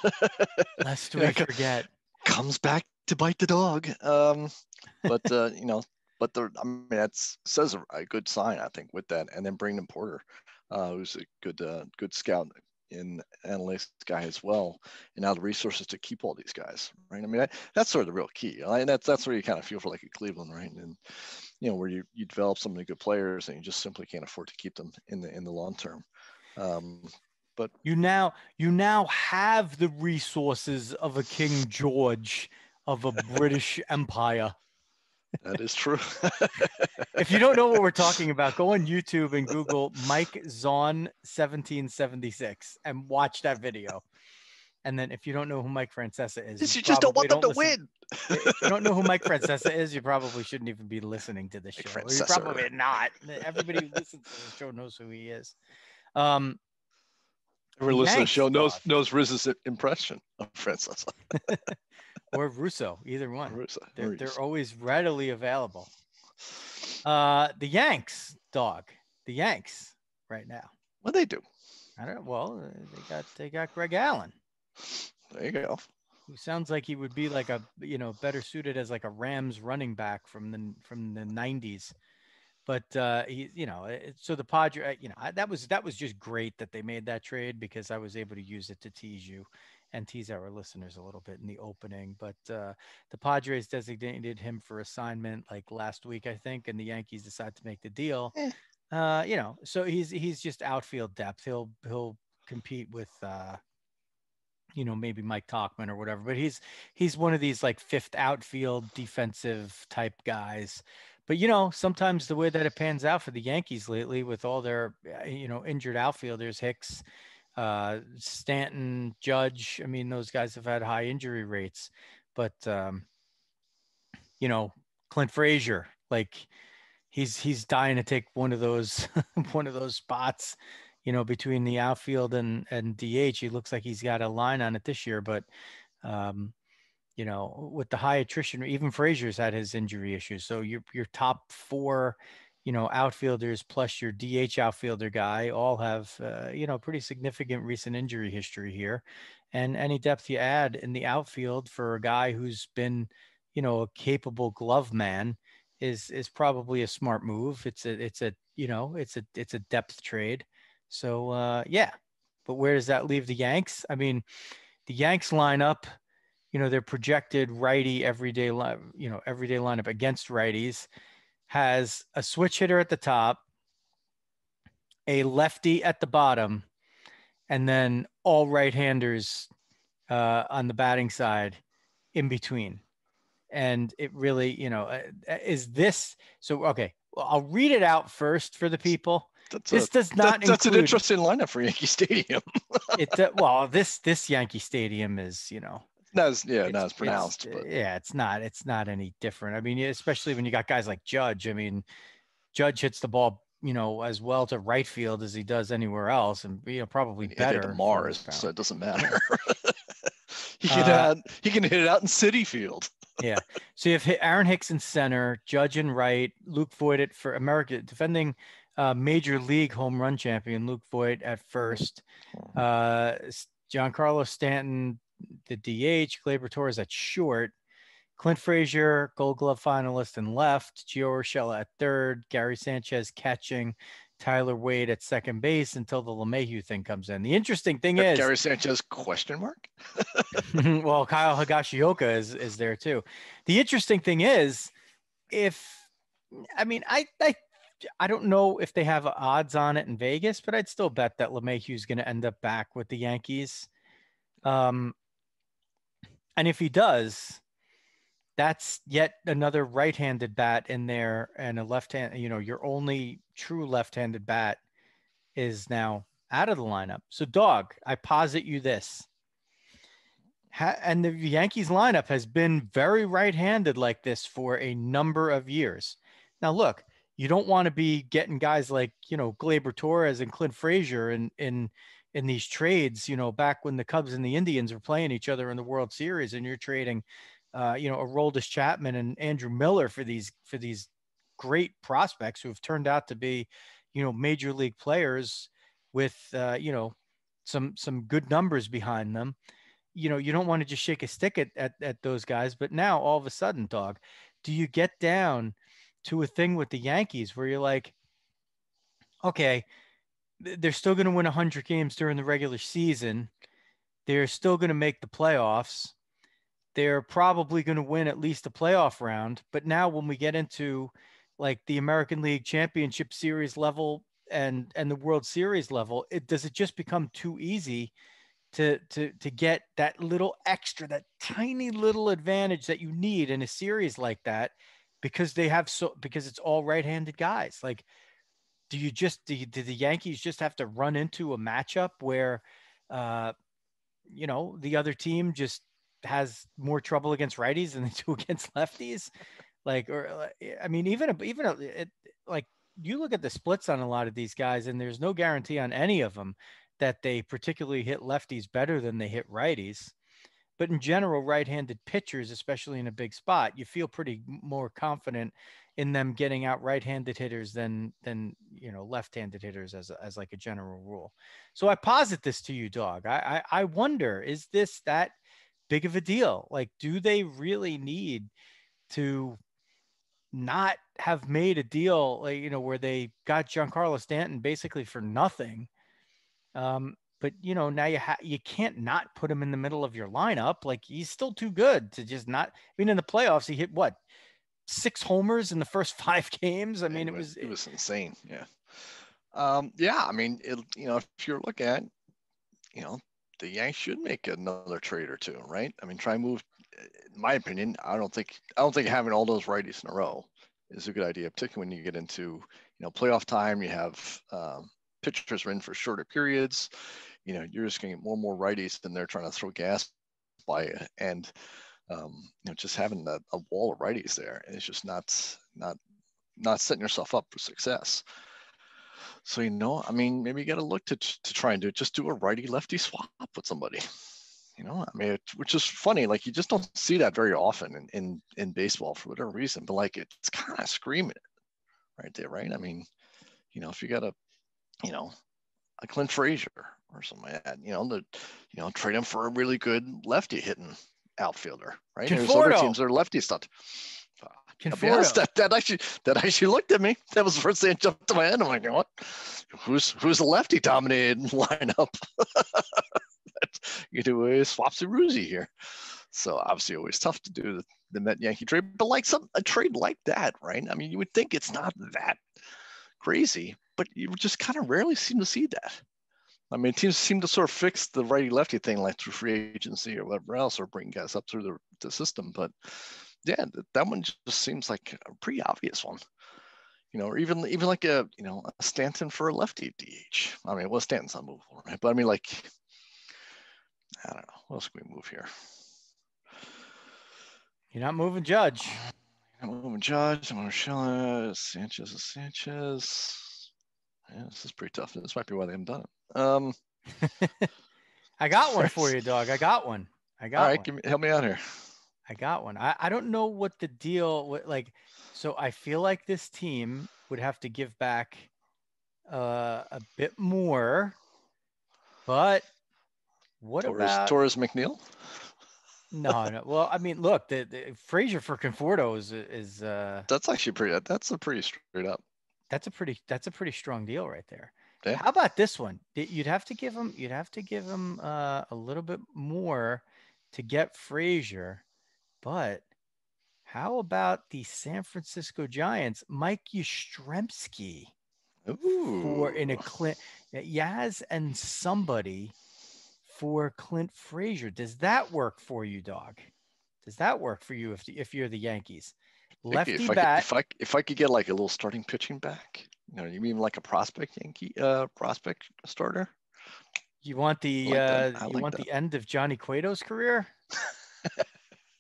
lest we forget, comes back to bite the dog. But that says a good sign, I think, with that. And then Brandon Porter, who's a good scout in analytics guy as well, and now the resources to keep all these guys, right? I mean, that's sort of the real key. And that's where you kind of feel for like a Cleveland, right? And where you develop so many good players and you just simply can't afford to keep them in the long term. But you now have the resources of a King George of a British Empire. That is true. If you don't know what we're talking about, go on YouTube and Google Mike Zahn 1776 and watch that video. And then if you don't know who Mike Francesa is, you just don't want them to win. If you don't know who Mike Francesa is, you probably shouldn't even be listening to this show. You're probably not. Everybody who listens to the show knows who he is. Everyone listening to the show knows Riz's impression of Francesa. Or Russo, either one. Russo. They're always readily available. The Yanks, Dawg. The Yanks right now. What they do? I don't know. Well, they got Greg Allen. There you go. who sounds like he would be like a, better suited as like a Rams running back from the 90s. But he, so the Padre, that was just great that they made that trade, because I was able to use it to tease you and tease our listeners a little bit in the opening. But the Padres designated him for assignment like last week, I think, and the Yankees decided to make the deal. Eh, So he's just outfield depth. He'll compete with maybe Mike Talkman or whatever, but he's one of these like fifth outfield defensive type guys. But sometimes the way that it pans out for the Yankees lately with all their injured outfielders, Hicks, Stanton, Judge, I mean, those guys have had high injury rates. But you know, Clint Frazier, like he's dying to take one of those one of those spots, between the outfield and DH. He looks like he's got a line on it this year, but um, with the high attrition, even Frazier's had his injury issues. So your top four, outfielders plus your DH outfielder guy all have pretty significant recent injury history here. And any depth you add in the outfield for a guy who's been, a capable glove man is probably a smart move. It's a depth trade. So yeah. But where does that leave the Yanks? I mean, the Yanks lineup, their projected righty everyday lineup against righties has a switch hitter at the top, a lefty at the bottom, and then all right-handers on the batting side in between. And it really, is this so? Okay, well, I'll read it out first for the people. This does not include. That's an interesting lineup for Yankee Stadium. Well, this Yankee Stadium is, not as pronounced, but yeah, it's not any different. I mean, especially when you got guys like Judge. I mean, Judge hits the ball, as well to right field as he does anywhere else, and probably better. To Mars, so it doesn't matter. he can hit it out in Citi Field. Yeah. So you have Aaron Hicks in center, Judge in right, Luke Voit for America, defending major league home run champion Luke Voit at first. Giancarlo Stanton, the DH, Gleyber Torres at short, Clint Frazier, Gold Glove finalist in left, Gio Urshela at third, Gary Sanchez catching, Tyler Wade at second base until the LeMahieu thing comes in. The interesting thing is Gary Sanchez question mark. Well, Kyle Higashioka is there too. The interesting thing is, I don't know if they have odds on it in Vegas, but I'd still bet that LeMahieu is going to end up back with the Yankees. And if he does, that's yet another right-handed bat in there, and a left-hand, your only true left-handed bat is now out of the lineup. So, Dawg, I posit you this. And the Yankees lineup has been very right-handed like this for a number of years. Now, look, you don't want to be getting guys like, Gleyber Torres and Clint Frazier in these trades, back when the Cubs and the Indians were playing each other in the World Series, and you're trading Aroldis Chapman and Andrew Miller for these great prospects who have turned out to be, major league players with, some good numbers behind them. You don't want to just shake a stick at those guys. But now all of a sudden, Dawg, do you get down to a thing with the Yankees where you're like, okay, they're still going to win 100 games during the regular season. They're still going to make the playoffs. They're probably going to win at least a playoff round. But now when we get into like the American League Championship Series level and the World Series level, does it just become too easy to get that little extra, that tiny little advantage that you need in a series like that, because it's all right-handed guys? Like, do the Yankees just have to run into a matchup where, the other team just has more trouble against righties than they do against lefties? Like, or I mean, like, you look at the splits on a lot of these guys, and there's no guarantee on any of them that they particularly hit lefties better than they hit righties. But in general, right-handed pitchers, especially in a big spot, you feel pretty more confident in them getting out right-handed hitters than left-handed hitters as like a general rule. So I posit this to you, Dawg. I wonder, is this that big of a deal? Like, do they really need to not have made a deal, like, where they got Giancarlo Stanton basically for nothing? But now you can't not put him in the middle of your lineup. Like, he's still too good to just not. I mean, in the playoffs, he hit what, 6 homers in the first 5 games. I mean, it was insane. Yeah. Yeah. I mean, if you're looking at, the Yanks should make another trade or two, right? I mean, try and move. In my opinion, I don't think having all those righties in a row is a good idea, particularly when you get into playoff time. You have pitchers are in for shorter periods. You're just going to get more and more righties than they're trying to throw gas by you, and just having a wall of righties there, and it's just not setting yourself up for success. So I mean, maybe you got to look to try and do a righty lefty swap with somebody. I mean, which is funny. Like, you just don't see that very often in baseball for whatever reason. But like, it's kind of screaming it right there, right? I mean, if you got a Clint Frazier or something like that, trade him for a really good lefty hitting outfielder, right? There's other teams that are lefty stuff. That actually looked at me. That was the first thing that jumped to my head. I'm like, what? Who's a lefty dominated lineup? You do a Swapsy Roozy here. So obviously always tough to do the Met Yankee trade, but like a trade like that, right? I mean, you would think it's not that crazy, but you just kind of rarely seem to see that. I mean, teams seem to sort of fix the righty lefty thing like through free agency or whatever else, or bring guys up through the system. But yeah, that one just seems like a pretty obvious one. Or even like a Stanton for a lefty DH. I mean, well, Stanton's unmovable, right? But I mean, like, I don't know. What else can we move here? You're not moving Judge. I'm moving Judge. I'm Marcella. Sanchez. Yeah, this is pretty tough. This might be why they haven't done it. I got one for you, Dog. I got one. All right, help me out here. I got one. I don't know what the deal like. So I feel like this team would have to give back a bit more. But what about Torres McNeil? No. Well, I mean, look, the Frazier for Conforto is that's actually that's a pretty straight up. That's a pretty strong deal right there. Yeah. How about this one? You'd have to give him a little bit more to get Frazier, but how about the San Francisco Giants, Mike Yastrzemski for Yaz and somebody for Clint Frazier? Does that work for you, Dog? Does that work for you if you're the Yankees? Lefty bat. If I could get like a little starting pitching back, you mean like a prospect Yankee prospect starter? You want the the end of Johnny Cueto's career?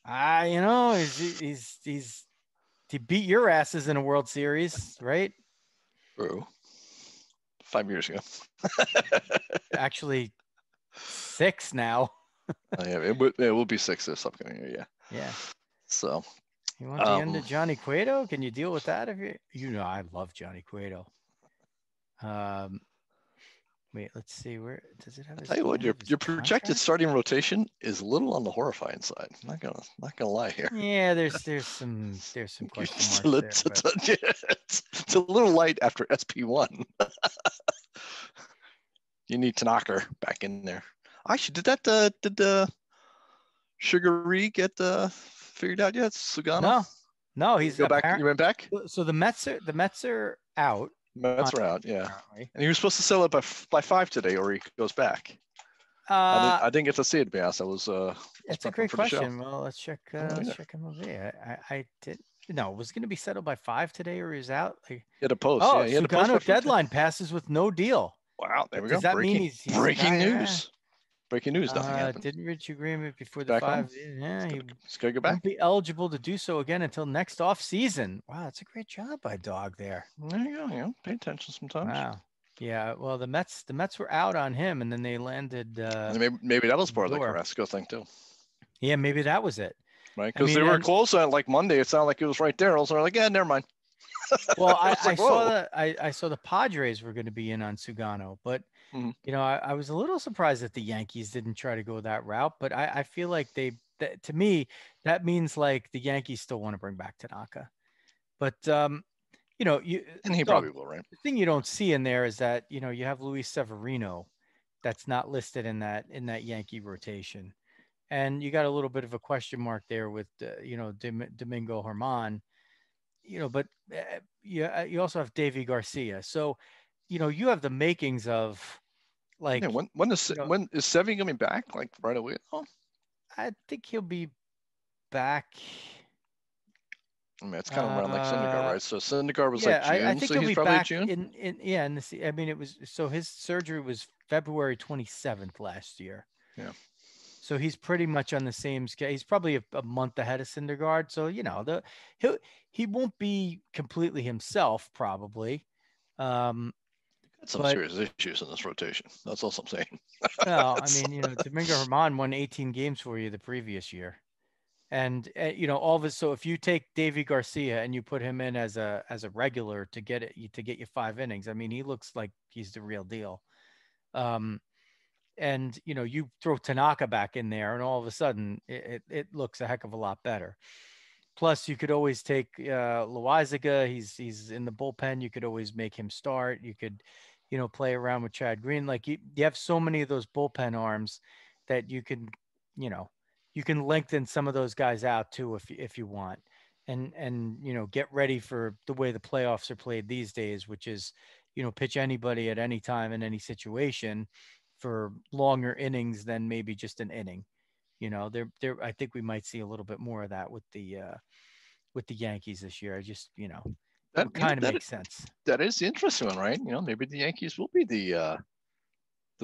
He's he beat your asses in a World Series, right? True. 5 years ago. Actually, 6 now. Yeah, it will be 6 this upcoming year. Yeah. Yeah. So. You want the end of Johnny Cueto? Can you deal with that? I love Johnny Cueto. Wait, let's see. Where does it have? I'll tell you what, your projected starting rotation is a little on the horrifying side. I'm not gonna lie here. Yeah, there's some question marks there. It's a little light after SP1. You need Tanaka back in there. Actually, did the Sugar get figured out yet? Sugano? No, he's back. You went back. So the Mets are out. Mets are out, yeah. Apparently. And he was supposed to sell it by 5 today, or he goes back. I didn't get to see it, to be honest. That's a great question. Well, let's check him over there. I did. No, it was going to be settled by 5 today, or he's out. He had a post. Oh, yeah, Sugano deadline passes with no deal. Wow, there we go. Does that mean he's breaking news? Breaking news. Nothing happened. Didn't reach agreement before the 5. Yeah, he's got to go back. Won't be eligible to do so again until next off season. Wow, that's a great job by Dawg there. There you go. Pay attention sometimes. Wow. Yeah. Well, the Mets were out on him, and then they landed. Maybe that was part of the Carrasco thing too. Yeah, maybe that was it. Right, because they were close on like Monday. It sounded like it was right there. Also, like, yeah, never mind. Well, I saw the Padres were going to be in on Sugano, but Mhm. You know, I was a little surprised that the Yankees didn't try to go that route, but I feel like to me, that means like the Yankees still want to bring back Tanaka. But you know, And he Doug, probably will, right? the thing you don't see in there is that, you know, you have Luis Severino that's not listed in that Yankee rotation. And you got a little bit of a question mark there with you know, Domingo Herman, you know, but you also have Davy Garcia. So, you know, you have the makings of Yeah. like, you know, When is Sevy coming back? Like right away? Oh, I think he'll be back. I mean, it's kind of around like Syndergaard, Uh, right? So Syndergaard was like yeah, I June, think so he'll he's be probably back June. yeah. I mean, it was so his surgery was February 27th last year. Yeah. So he's pretty much on the same scale. He's probably a month ahead of Syndergaard. So you know he'll he won't be completely himself probably. Um, Got some but serious issues in this rotation. That's all I'm saying. well, I That's, mean, you know, Domingo Herman won 18 games for you the previous year. And you know, all of it. So if you take Davy Garcia and you put him in as a regular to get you 5 innings, I mean, he looks like he's the real deal. Um, and you know, you throw Tanaka back in there, and all of a sudden, it looks a heck of a lot better. Plus, you could always take Loizaga. He's in the bullpen. You could always make him start. You could, you know, play around with Chad Green. Like you have so many of those bullpen arms that you can, you know, you can lengthen some of those guys out too if you want, and you know, get ready for the way the playoffs are played these days, which is, you know, pitch anybody at any time in any situation for longer innings than maybe just an inning. You know, there I think we might see a little bit more of that with the Yankees this year. I just, you know, it that would you know kind of make sense. that is the interesting one, right? You know, maybe the Yankees will be the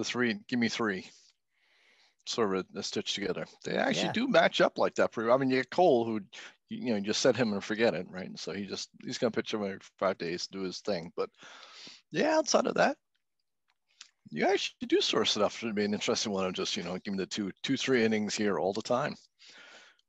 three. Give me three. Sort of a stitch together. They actually Yeah. do match up like that. I mean, you get Cole, who you know, you just set him and forget it, right? So he's gonna pitch him every 5 days, do his thing. But yeah, outside of that, you actually do sort of set up to be an interesting one of just, you know, give me the two, 3 innings here all the time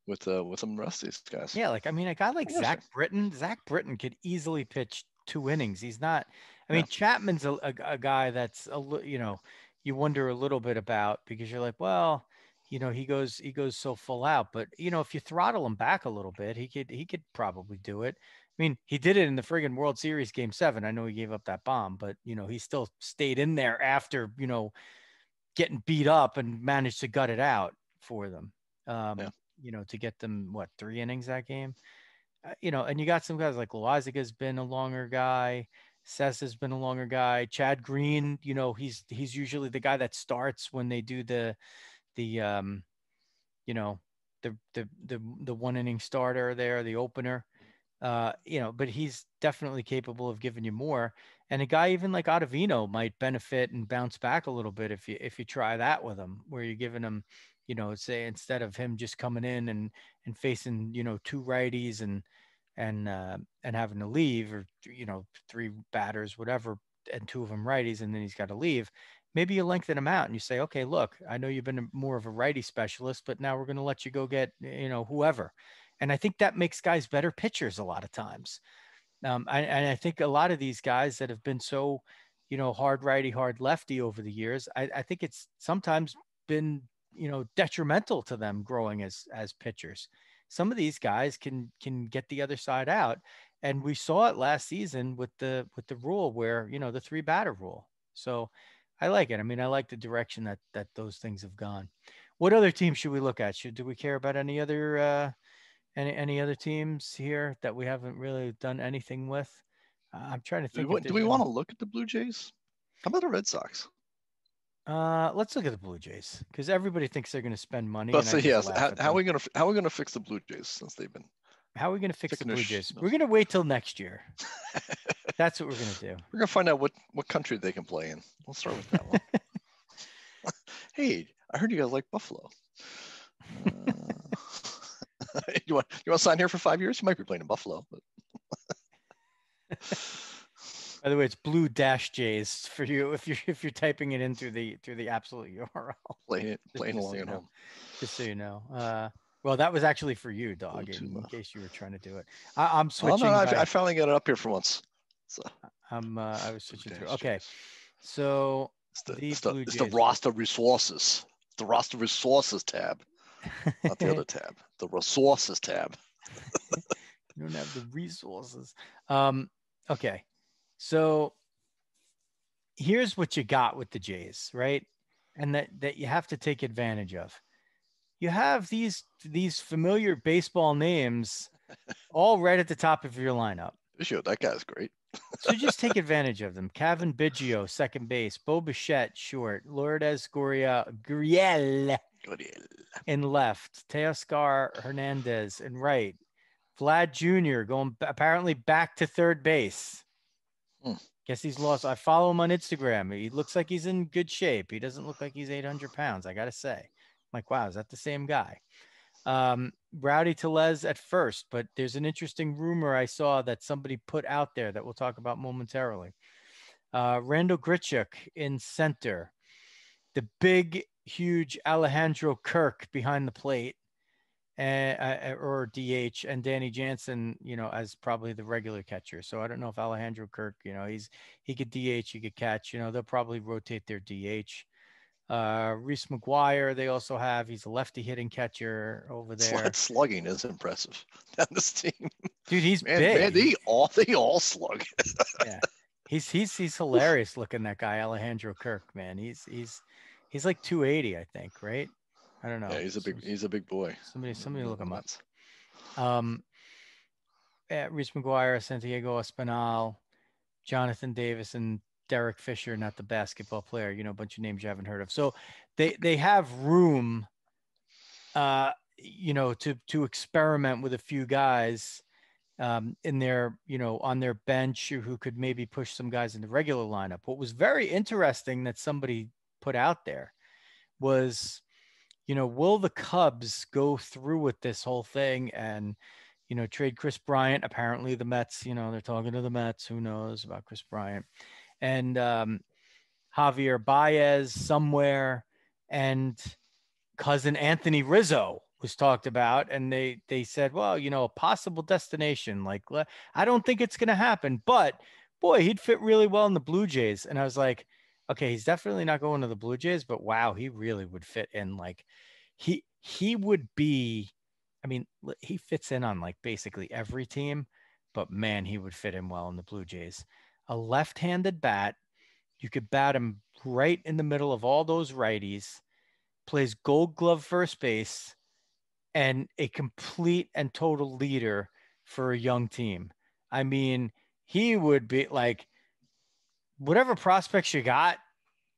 with some of the rest of these guys. Yeah, like I mean, a guy like Interesting. Zach Britton could easily pitch 2 innings. He's not. I Yeah. mean, Chapman's a guy that's you know, you wonder a little bit about because you're like, well, you know, he goes so full out, but you know, if you throttle him back a little bit, he could probably do it. I mean, he did it in the friggin' World Series Game 7. I know he gave up that bomb, but you know, he still stayed in there after, you know, getting beat up and managed to gut it out for them. Yeah. You know, to get them what 3 innings that game. You know, and you got some guys like Loizaga been a longer guy. Sess has been a longer guy. Chad Green, you know, he's usually the guy that starts when they do the you know, the 1 inning starter there, the opener. You know, but he's definitely capable of giving you more. And a guy even like Ottavino might benefit and bounce back a little bit if you try that with him, where you're giving him, you know, say instead of him just coming in and facing, you know, two righties and having to leave or you know, three batters, whatever, and two of them righties, and then he's got to leave. Maybe you lengthen him out and you say, okay, look, I know you've been more of a righty specialist, but now we're going to let you go get, you know, whoever. And I think that makes guys better pitchers a lot of times. And I think a lot of these guys that have been so, you know, hard righty, hard lefty over the years, I think it's sometimes been, you know, detrimental to them growing as pitchers. Some of these guys can get the other side out, and we saw it last season with the rule where, you know, the three batter rule. So I like it. I mean, I like the direction that those things have gone. What other team should we look at? Do we care about any other teams here that we haven't really done anything with? I'm trying to think if Do there's we want any. to look at the Blue Jays? How about the Red Sox? Let's look at the Blue Jays because everybody thinks they're going to spend money, Let's and I say just yes. laugh at them. How are we gonna fix the Blue Jays since they've been How are we going to fix the taking their Blue Jays? We're going to wait till next year. That's what we're going to do. We're gonna find out what country they can play in. We'll start with that one. Hey, I heard you guys like Buffalo. You want to sign here for 5 years? You might be playing in Buffalo. But... By the way, it's Blue Dash Jays for you if you're typing it in through the absolute URL. Playing along so at home. Just so you know. Well, that was actually for you, Dog, in case you were trying to do it. I'm switching. Oh, no, I finally got it up here for once. So I was switching through. Okay. So The Blue It's the Jays. roster resources. The roster resources tab, not the other tab. The resources tab. You don't have the resources. Okay. So here's what you got with the Jays, right? And that you have to take advantage of. You have these familiar baseball names all right at the top of your lineup. Sure, that guy's great. So just take advantage of them. Kevin Biggio, second base. Bo Bichette, short. Lourdes Gurriel in left. Teoscar Hernandez in right. Vlad Jr. going apparently back to third base. Guess he's lost. I follow him on Instagram. He looks like he's in good shape. He doesn't look like he's 800 pounds, I got to say. I'm like, wow, is that the same guy? Rowdy Tellez at first, but there's an interesting rumor I saw that somebody put out there that we'll talk about momentarily. Randall Grichuk in center. The big, huge Alejandro Kirk behind the plate. Or DH, and Danny Jansen, as probably the regular catcher. So I don't know if Alejandro Kirk, he could DH, he could catch. They'll probably rotate their DH. Reese McGuire, they also have. He's a lefty hitting catcher over there. That slugging is impressive on this team, dude. He's big. Man, they all slug. Yeah, he's hilarious looking. That guy Alejandro Kirk, man. He's like 280, I think, right? I don't know. Yeah, he's a big boy. Somebody look him up. Reese McGuire, Santiago Espinal, Jonathan Davis, and Derek Fisher, not the basketball player, a bunch of names you haven't heard of. So they have room, to experiment with a few guys in their, on their bench who could maybe push some guys in the regular lineup. What was very interesting that somebody put out there was, will the Cubs go through with this whole thing and, trade Chris Bryant? Apparently the Mets, they're talking to the Mets. Who knows about Chris Bryant? And Javier Baez somewhere, and cousin Anthony Rizzo was talked about. And they said, well, a possible destination. Like, I don't think it's going to happen, but boy, he'd fit really well in the Blue Jays. And I was like, okay, he's definitely not going to the Blue Jays, but wow, he really would fit in. Like he would be, I mean, he fits in on like basically every team, but man, he would fit in well in the Blue Jays. A left-handed bat, you could bat him right in the middle of all those righties, plays Gold Glove first base, and a complete and total leader for a young team. I mean, he would be like, whatever prospects you got,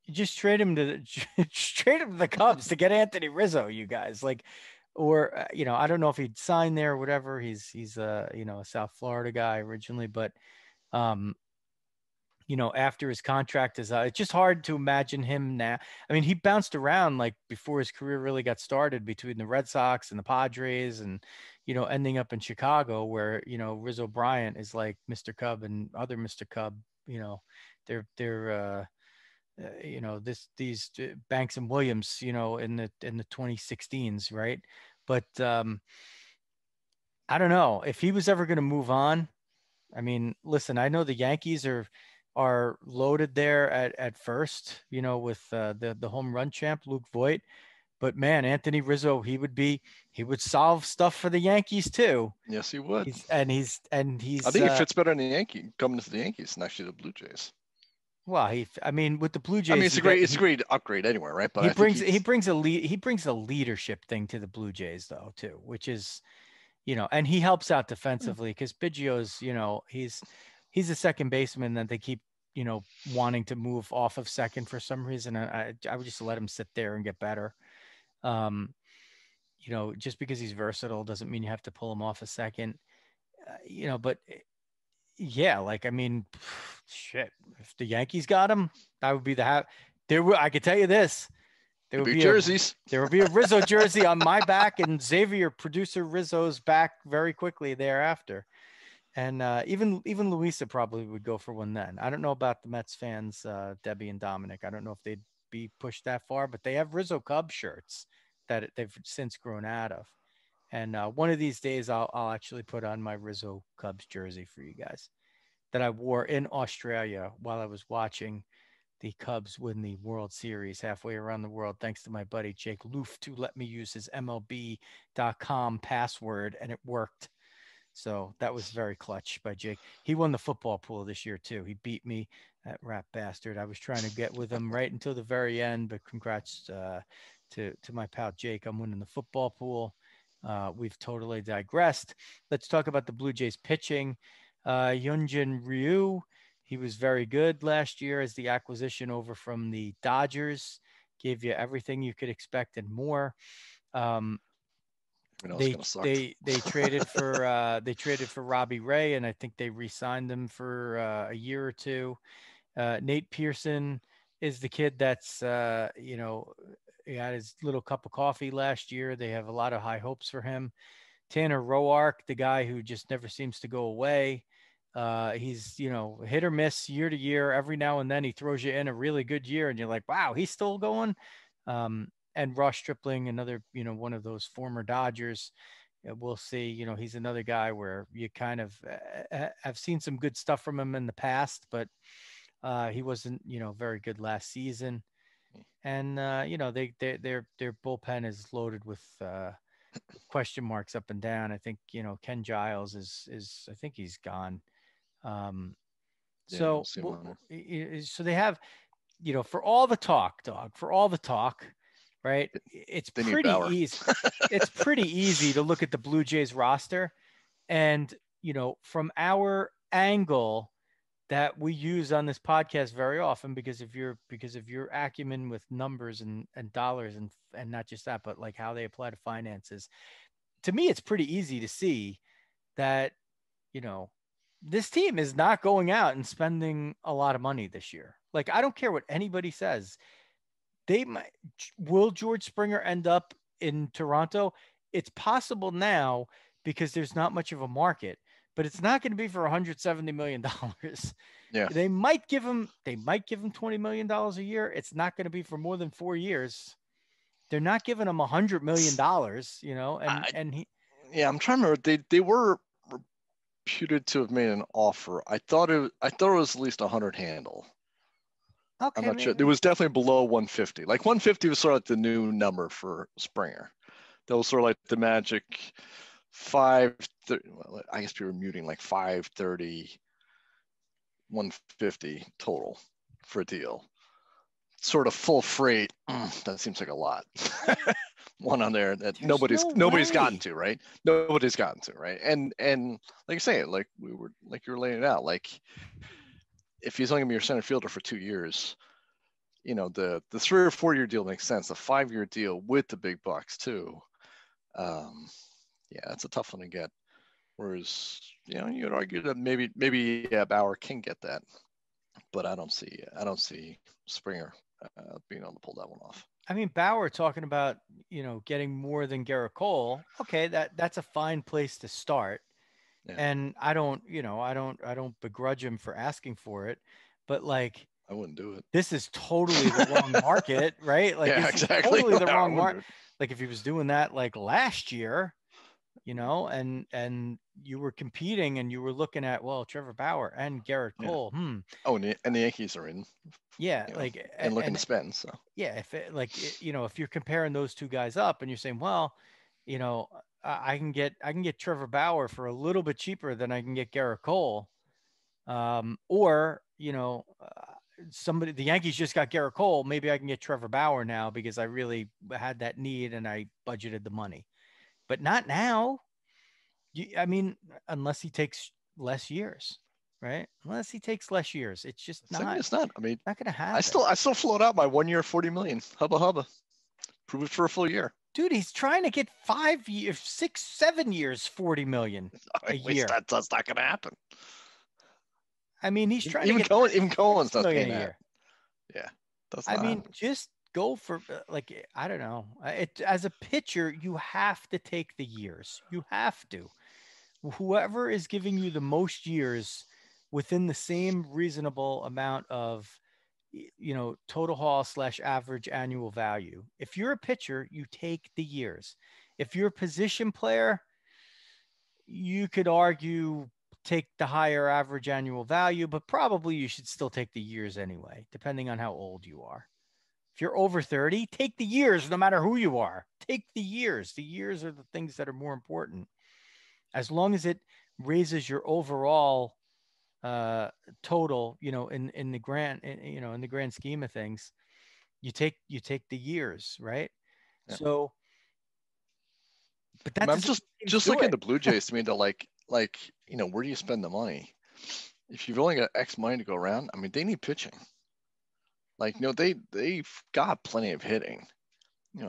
you just trade him to the Cubs to get Anthony Rizzo, you guys. Like, or I don't know if he'd sign there or whatever. He's a South Florida guy originally, but after his contract is it's just hard to imagine him now. I mean, he bounced around like before his career really got started between the Red Sox and the Padres, and ending up in Chicago where Rizzo Bryant is like Mr. Cub and other Mr. Cub. They're these Banks and Williams, in the 2016s, right? But I don't know if he was ever going to move on. I mean, listen, I know the Yankees are loaded there at first, with the home run champ Luke Voit. But man, Anthony Rizzo, he would solve stuff for the Yankees too. Yes, he would. He's. I think he fits better in the Yankee coming to the Yankees than actually the Blue Jays. Well, with the Blue Jays, I mean, it's a great upgrade anywhere, right? But he brings a leadership thing to the Blue Jays though too, which is, and he helps out defensively because Biggio's, he's a second baseman that they keep, wanting to move off of second for some reason. I would just let him sit there and get better. Just because he's versatile doesn't mean you have to pull him off a second, but yeah, like, I mean, shit, if the Yankees got him, that would be I could tell you this. There would be jerseys. There would be a Rizzo jersey on my back and Xavier, producer Rizzo's back very quickly thereafter. And even Luisa probably would go for one then. I don't know about the Mets fans, Debbie and Dominic. I don't know if they'd be pushed that far, but they have Rizzo Cub shirts that they've since grown out of. And one of these days, I'll actually put on my Rizzo Cubs jersey for you guys that I wore in Australia while I was watching the Cubs win the World Series halfway around the world, thanks to my buddy Jake Luft, who let me use his MLB.com password, and it worked. So that was very clutch by Jake. He won the football pool this year too. He beat me, that rat bastard. I was trying to get with him right until the very end, but congrats to my pal Jake. I'm winning the football pool. We've totally digressed. Let's talk about the Blue Jays pitching. Hyunjin Ryu, he was very good last year as the acquisition over from the Dodgers. Gave you everything you could expect and more. They traded for Robbie Ray, and I think they re-signed him for a year or two. Nate Pearson is the kid that's he had his little cup of coffee last year. They have a lot of high hopes for him. Tanner Roark, the guy who just never seems to go away. He's hit or miss year to year. Every now and then he throws you in a really good year, and you're like, wow, he's still going. And Ross Stripling, another, one of those former Dodgers. We'll see. He's another guy where you kind of have seen some good stuff from him in the past, but he wasn't, very good last season. And their bullpen is loaded with question marks up and down. I think Ken Giles is I think he's gone. So they have, for all the talk, Dog, for all the talk. Right. It's pretty easy. It's pretty easy to look at the Blue Jays roster. And, from our angle that we use on this podcast very often, because of your acumen with numbers and dollars and not just that, but like how they apply to finances. To me, it's pretty easy to see that, this team is not going out and spending a lot of money this year. Like, I don't care what anybody says. Will George Springer end up in Toronto? It's possible now because there's not much of a market, but it's not going to be for $170 million. Yeah. They might give him $20 million a year. It's not going to be for more than 4 years. They're not giving him $100 million, I'm trying to remember. They were reputed to have made an offer. I thought it was at least 100 handle. Okay, I'm not sure. It was definitely below 150. Like 150 was sort of like the new number for Springer. That was sort of like the magic 530. Well, I guess people were muting like 530, 150 total for a deal. Sort of full freight. That seems like a lot. One on there that nobody's gotten to, right? Nobody's gotten to, right? And like I say, like you were laying it out, like if he's only gonna be your center fielder for 2 years, the 3 or 4 year deal makes sense. A 5-year deal with the big bucks too. That's a tough one to get. Whereas, you'd argue that maybe Bauer can get that, but I don't see Springer being able to pull that one off. I mean, Bauer talking about, getting more than Garrett Cole. Okay. That's a fine place to start. Yeah. And I don't begrudge him for asking for it, but like, I wouldn't do it. This is totally the wrong market, right? Like, yeah, exactly. Totally the wrong market. Like if he was doing that like last year, and you were competing and you were looking at, well, Trevor Bauer and Garrett Cole. Oh, and the Yankees are in. Yeah, and looking to spend. So yeah, if you're comparing those two guys up and you're saying, well, I can get Trevor Bauer for a little bit cheaper than I can get Garrett Cole, or the Yankees just got Garrett Cole. Maybe I can get Trevor Bauer now because I really had that need and I budgeted the money, but not now. Unless he takes less years, right? Unless he takes less years, it's just not. It's not. Not going to happen. I still float out my 1 year, $40 million. Hubba. Prove it for a full year. Dude, he's trying to get 5 years, 6, 7 years, $40 million a year. That's not going to happen. He's trying to get even Cohen's not paying a year. Yeah. Just go for I don't know. As a pitcher, you have to take the years. You have to. Whoever is giving you the most years within the same reasonable amount of, total haul / average annual value. If you're a pitcher, you take the years. If you're a position player, you could argue take the higher average annual value, but probably you should still take the years anyway, depending on how old you are. If you're over 30, take the years no matter who you are. Take the years. The years are the things that are more important. As long as it raises your overall total, in the grand scheme of things, you take the years, right? Yeah. So, but I'm that's just looking at the Blue Jays to me to like, where do you spend the money? If you've only got X money to go around, I mean, they need pitching. Like, they've got plenty of hitting.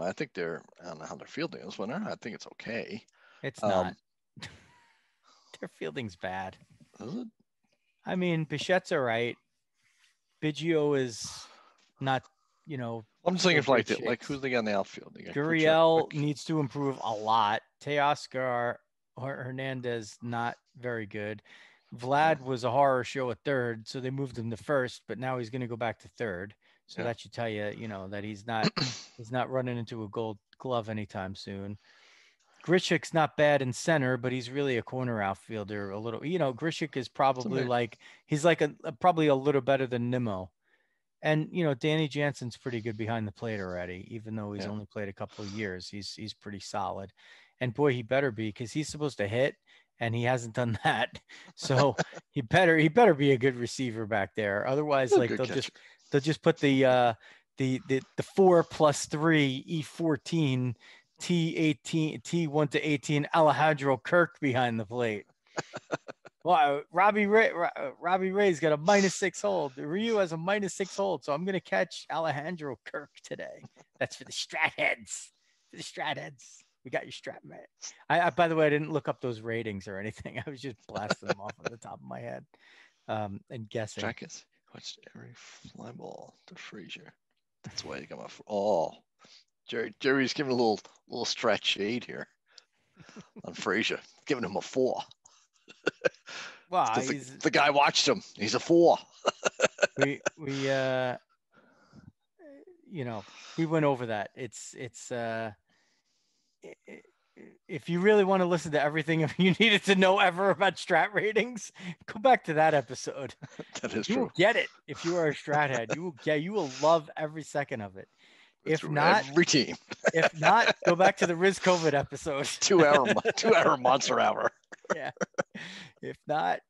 I think I don't know how their fielding is, but I think it's okay. It's not. Their fielding's bad. Is it? I mean, Bichette's all right. Biggio is not, I'm just thinking of like who's they got in the outfield? Gurriel needs to improve a lot. Teoscar or Hernandez, not very good. Vlad was a horror show at third, so they moved him to first, but now he's going to go back to third. So that should tell you, that he's not running into a gold glove anytime soon. Grishik's not bad in center, but he's really a corner outfielder a little. Grishik is probably he's like probably a little better than Nimmo. And, Danny Jansen's pretty good behind the plate already, even though he's only played a couple of years. He's pretty solid. And boy, he better be, because he's supposed to hit and he hasn't done that. So he better be a good receiver back there. Otherwise, they'll just put the 4+3 E14 T18 T1 to 18 Alejandro Kirk behind the plate. Well, Robbie Ray's got a -6 hold. Ryu has a -6 hold, so I'm going to catch Alejandro Kirk today. That's for the strat heads. For the strat heads. We got your strat man. I by the way, I didn't look up those ratings or anything. I was just blasting them off on the top of my head and guessing. Jackets. Watched every fly ball to Frazier. That's why he got my. Jerry's giving a little stretch shade here on Frazier, giving him a 4. Well, the guy watched him. He's a 4. we went over that. It's if you really want to listen to everything you needed to know ever about strat ratings, go back to that episode. That is true. You will get it if you are a strat head. You will love every second of it. If not, every team. If not, go back to the Riz COVID episode. 2 hour monster hour. Yeah. If not,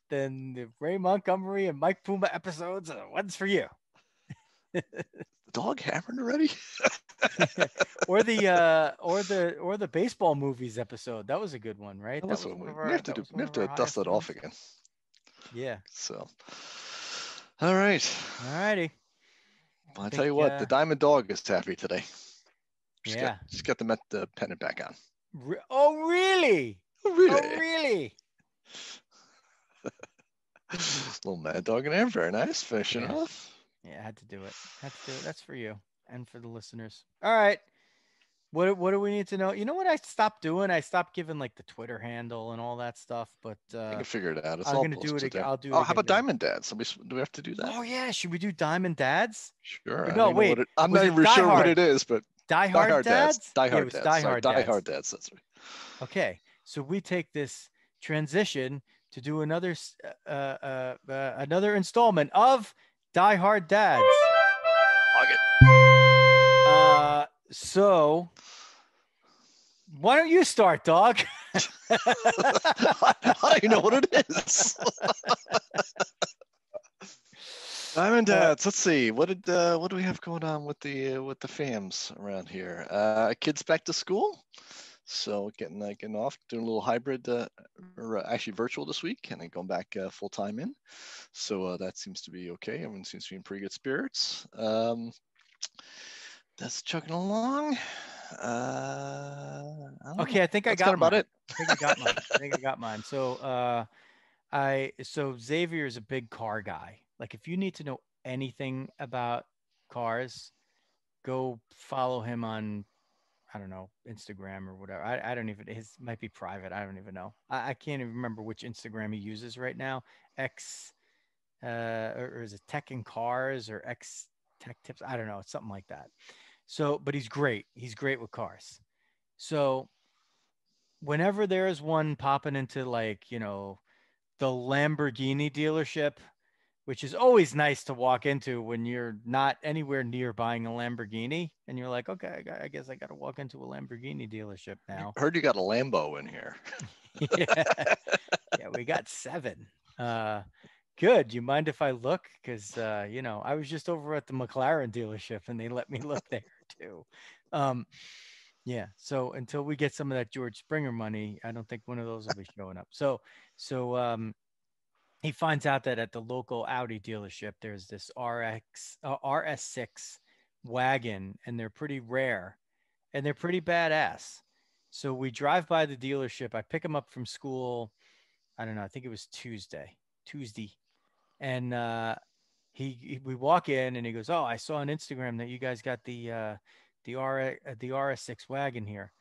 then the Ray Montgomery and Mike Puma episodes are ones for you. The dog hammered already? or the baseball movies episode. That was a good one, right? We have to dust that off again. Yeah. So, all right. All righty. Well, I tell you what, the Diamond Dog is happy today. Just got the pennant back on. Oh, really? Oh, really? Oh, really? Little Mad Dog in there. Very nice. Finishing off. Yeah, I had to do it. That's for you and for the listeners. All right. What do we need to know? You know what I stopped doing? I stopped giving like the Twitter handle and all that stuff, but I can figure it out. I'm gonna do it again. I'll do it. Oh, how about Diamond Dads? Do we have to do that? Oh yeah, should we do Diamond Dads? Sure. No, wait. I'm not even sure what it is, but Diehard Dads? Diehard Dads. Diehard Dads. That's right. Okay, so we take this transition to do another installment of Diehard Dads. So why don't you start, Dog? I don't even know what it is. Diamond Dads. Let's see. What do we have going on with the fams around here? Kids back to school. So getting off, doing a little hybrid, or actually virtual this week, and then going back full time in. So that seems to be okay. Everyone seems to be in pretty good spirits. That's chugging along. I think I got mine. I think I got mine. So so Xavier is a big car guy. Like if you need to know anything about cars, go follow him on, I don't know, Instagram or whatever. I don't even, his might be private. I don't even know. I can't even remember which Instagram he uses right now. Or is it Tech and Cars or X Tech Tips? I don't know. It's something like that. So, but he's great. He's great with cars. So whenever there's one popping into like, the Lamborghini dealership, which is always nice to walk into when you're not anywhere near buying a Lamborghini. And you're like, okay, I guess I got to walk into a Lamborghini dealership now. Heard you got a Lambo in here. Yeah. Yeah, we got 7. Good. You mind if I look? Because, I was just over at the McLaren dealership and they let me look there too. Yeah. So until we get some of that George Springer money, I don't think one of those will be showing up. So he finds out that at the local Audi dealership, there's this RS6 wagon, and they're pretty rare and they're pretty badass. So we drive by the dealership. I pick him up from school. I don't know. I think it was Tuesday. And we walk in and he goes, "Oh, I saw on Instagram that you guys got the RS6 wagon here."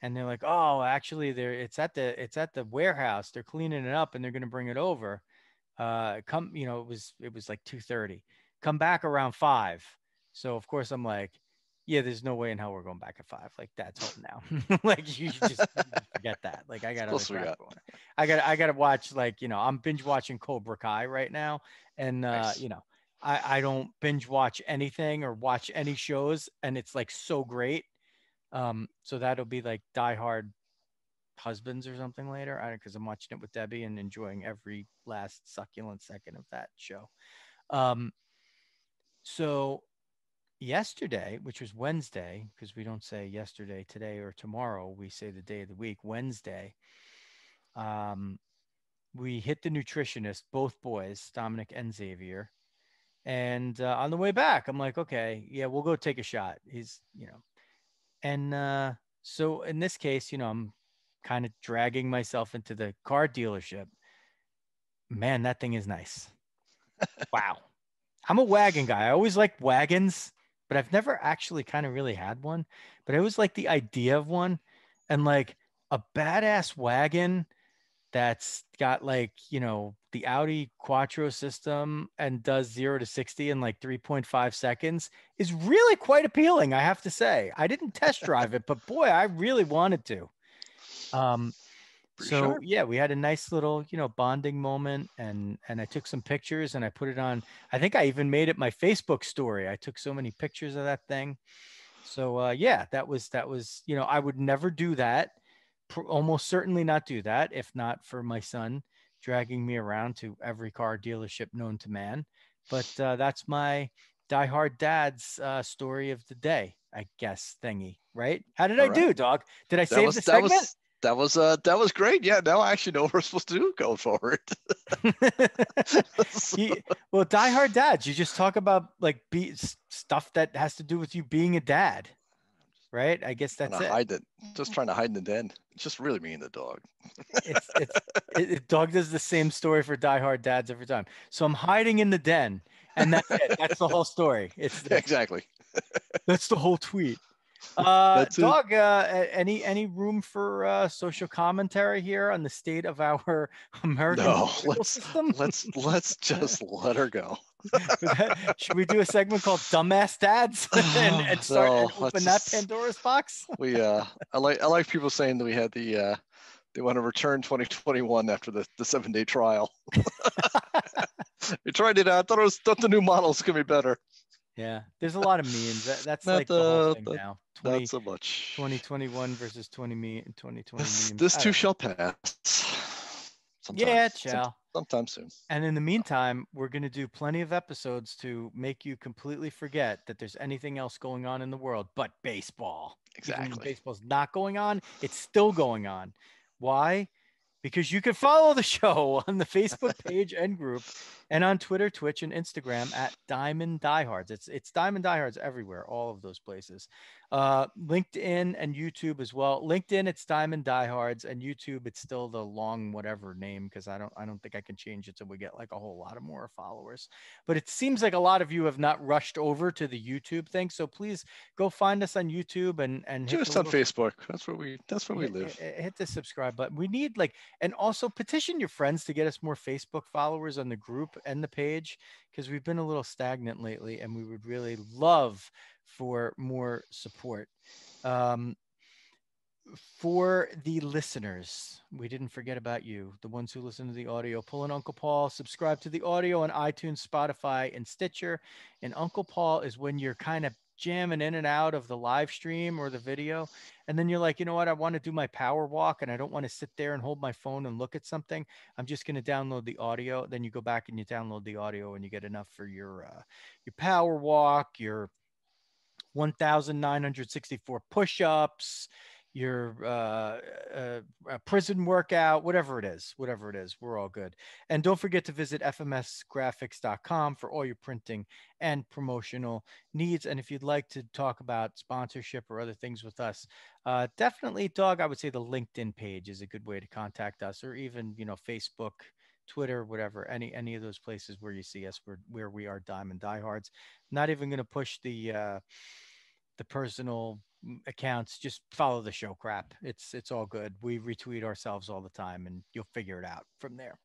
And they're like, "Oh, actually, it's at the warehouse. They're cleaning it up and they're going to bring it over. It was like 2:30. Come back around 5." So of course I'm like, "Yeah, there's no way in hell we're going back at 5. Like that's home now. Like you just forget that. Like I got other crap going on. I gotta watch, like, I'm binge watching Cobra Kai right now. And Nice. I don't binge watch anything or watch any shows, and it's like so great. So that'll be like Diehard Husbands or something later. Because I'm watching it with Debbie and enjoying every last succulent second of that show. Um, so yesterday, which was Wednesday, because we don't say yesterday, today, or tomorrow, we say the day of the week, Wednesday. Um, we hit the nutritionist, both boys, Dominic and Xavier. And on the way back, I'm like, okay, yeah, we'll go take a shot. And so in this case, I'm kind of dragging myself into the car dealership. Man, that thing is nice. Wow. I'm a wagon guy. I always liked wagons, but I've never actually kind of really had one. But I always like the idea of one, and like a badass wagon that's got, like, the Audi Quattro system and does 0 to 60 in like 3.5 seconds is really quite appealing, I have to say. I didn't test drive it, but boy, I really wanted to. Um, Pretty so sharp. yeah, we had a nice little, bonding moment, and I took some pictures and I put it on. I think I even made it my Facebook story. I took so many pictures of that thing. So yeah, that was, I would never do that. Almost certainly not do that if not for my son dragging me around to every car dealership known to man. But that's my Diehard Dads story of the day, I guess, thingy. Right? How did All I right. do, dog? Did I That save was the that segment? was that was great. Yeah, now I actually know what we're supposed to do going forward. Well, Die Hard Dads, you just talk about like stuff that has to do with you being a dad, right? I guess Trying that's to it. hide it. Just trying to hide in the den. It's just really me and the dog. Dog does the same story for Die Hard Dads every time. So I'm hiding in the den, and that's it. That's the whole story. Exactly. That's the whole tweet. That's it. Dog, any room for social commentary here on the state of our American No, political system? let's just let her go. Should we do a segment called "Dumbass Dads" and start and No, let's open that just Pandora's box? I like people saying that we had they want to return 2021 after the 7-day trial. We tried it out. Thought the new models could be better. Yeah, there's a lot of memes. That's Not like the whole the thing not, now. not so much. 2021 versus 2020 This memes. this I too don't know. shall pass. Yeah, Sometime. ciao. Sometime soon. And in the meantime, we're going to do plenty of episodes to make you completely forget that there's anything else going on in the world but baseball. Even when Exactly. baseball's not going on, it's still going on. Why? Because you can follow the show on the Facebook page and group, and on Twitter, Twitch, and Instagram at Diamond Diehards. It's Diamond Diehards everywhere, all of those places. LinkedIn and YouTube as well. LinkedIn, it's Diamond Diehards, and YouTube, it's still the long whatever name, because I don't think I can change it till we get like a whole lot of more followers. But it seems like a lot of you have not rushed over to the YouTube thing, so please go find us on YouTube and hit the Just on little Facebook. That's where we live. hit the subscribe button. We need, like, and also petition your friends to get us more Facebook followers on the group and the page, because we've been a little stagnant lately and we would really love for more support. Um, For the listeners, we didn't forget about you, the ones who listen to the audio. Pull an Uncle Paul, subscribe to the audio on iTunes, Spotify, and Stitcher. And Uncle Paul is when you're kind of jamming in and out of the live stream or the video. And then you're like, you know what? I want to do my power walk and I don't want to sit there and hold my phone and look at something. I'm just going to download the audio. Then you go back and you download the audio and you get enough for your power walk, your 1,964 push-ups, your prison workout, whatever it is, we're all good. And don't forget to visit fmsgraphics.com for all your printing and promotional needs. And if you'd like to talk about sponsorship or other things with us, definitely, Dawg, I would say the LinkedIn page is a good way to contact us, or even, Facebook, Twitter, whatever, any of those places where you see us, where we are Diamond Diehards. Not even going to push the personal accounts. Just follow the show crap. It's all good. We retweet ourselves all the time and you'll figure it out from there.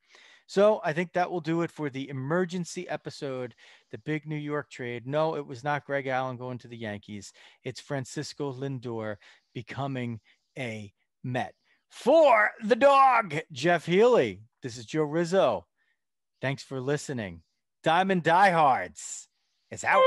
So I think that will do it for the emergency episode, the big New York trade. No, it was not Greg Allen going to the Yankees. It's Francisco Lindor becoming a Met. For the Dawg, Jeff Healy, this is Joe Rizzo. Thanks for listening. Diamond Diehards is out.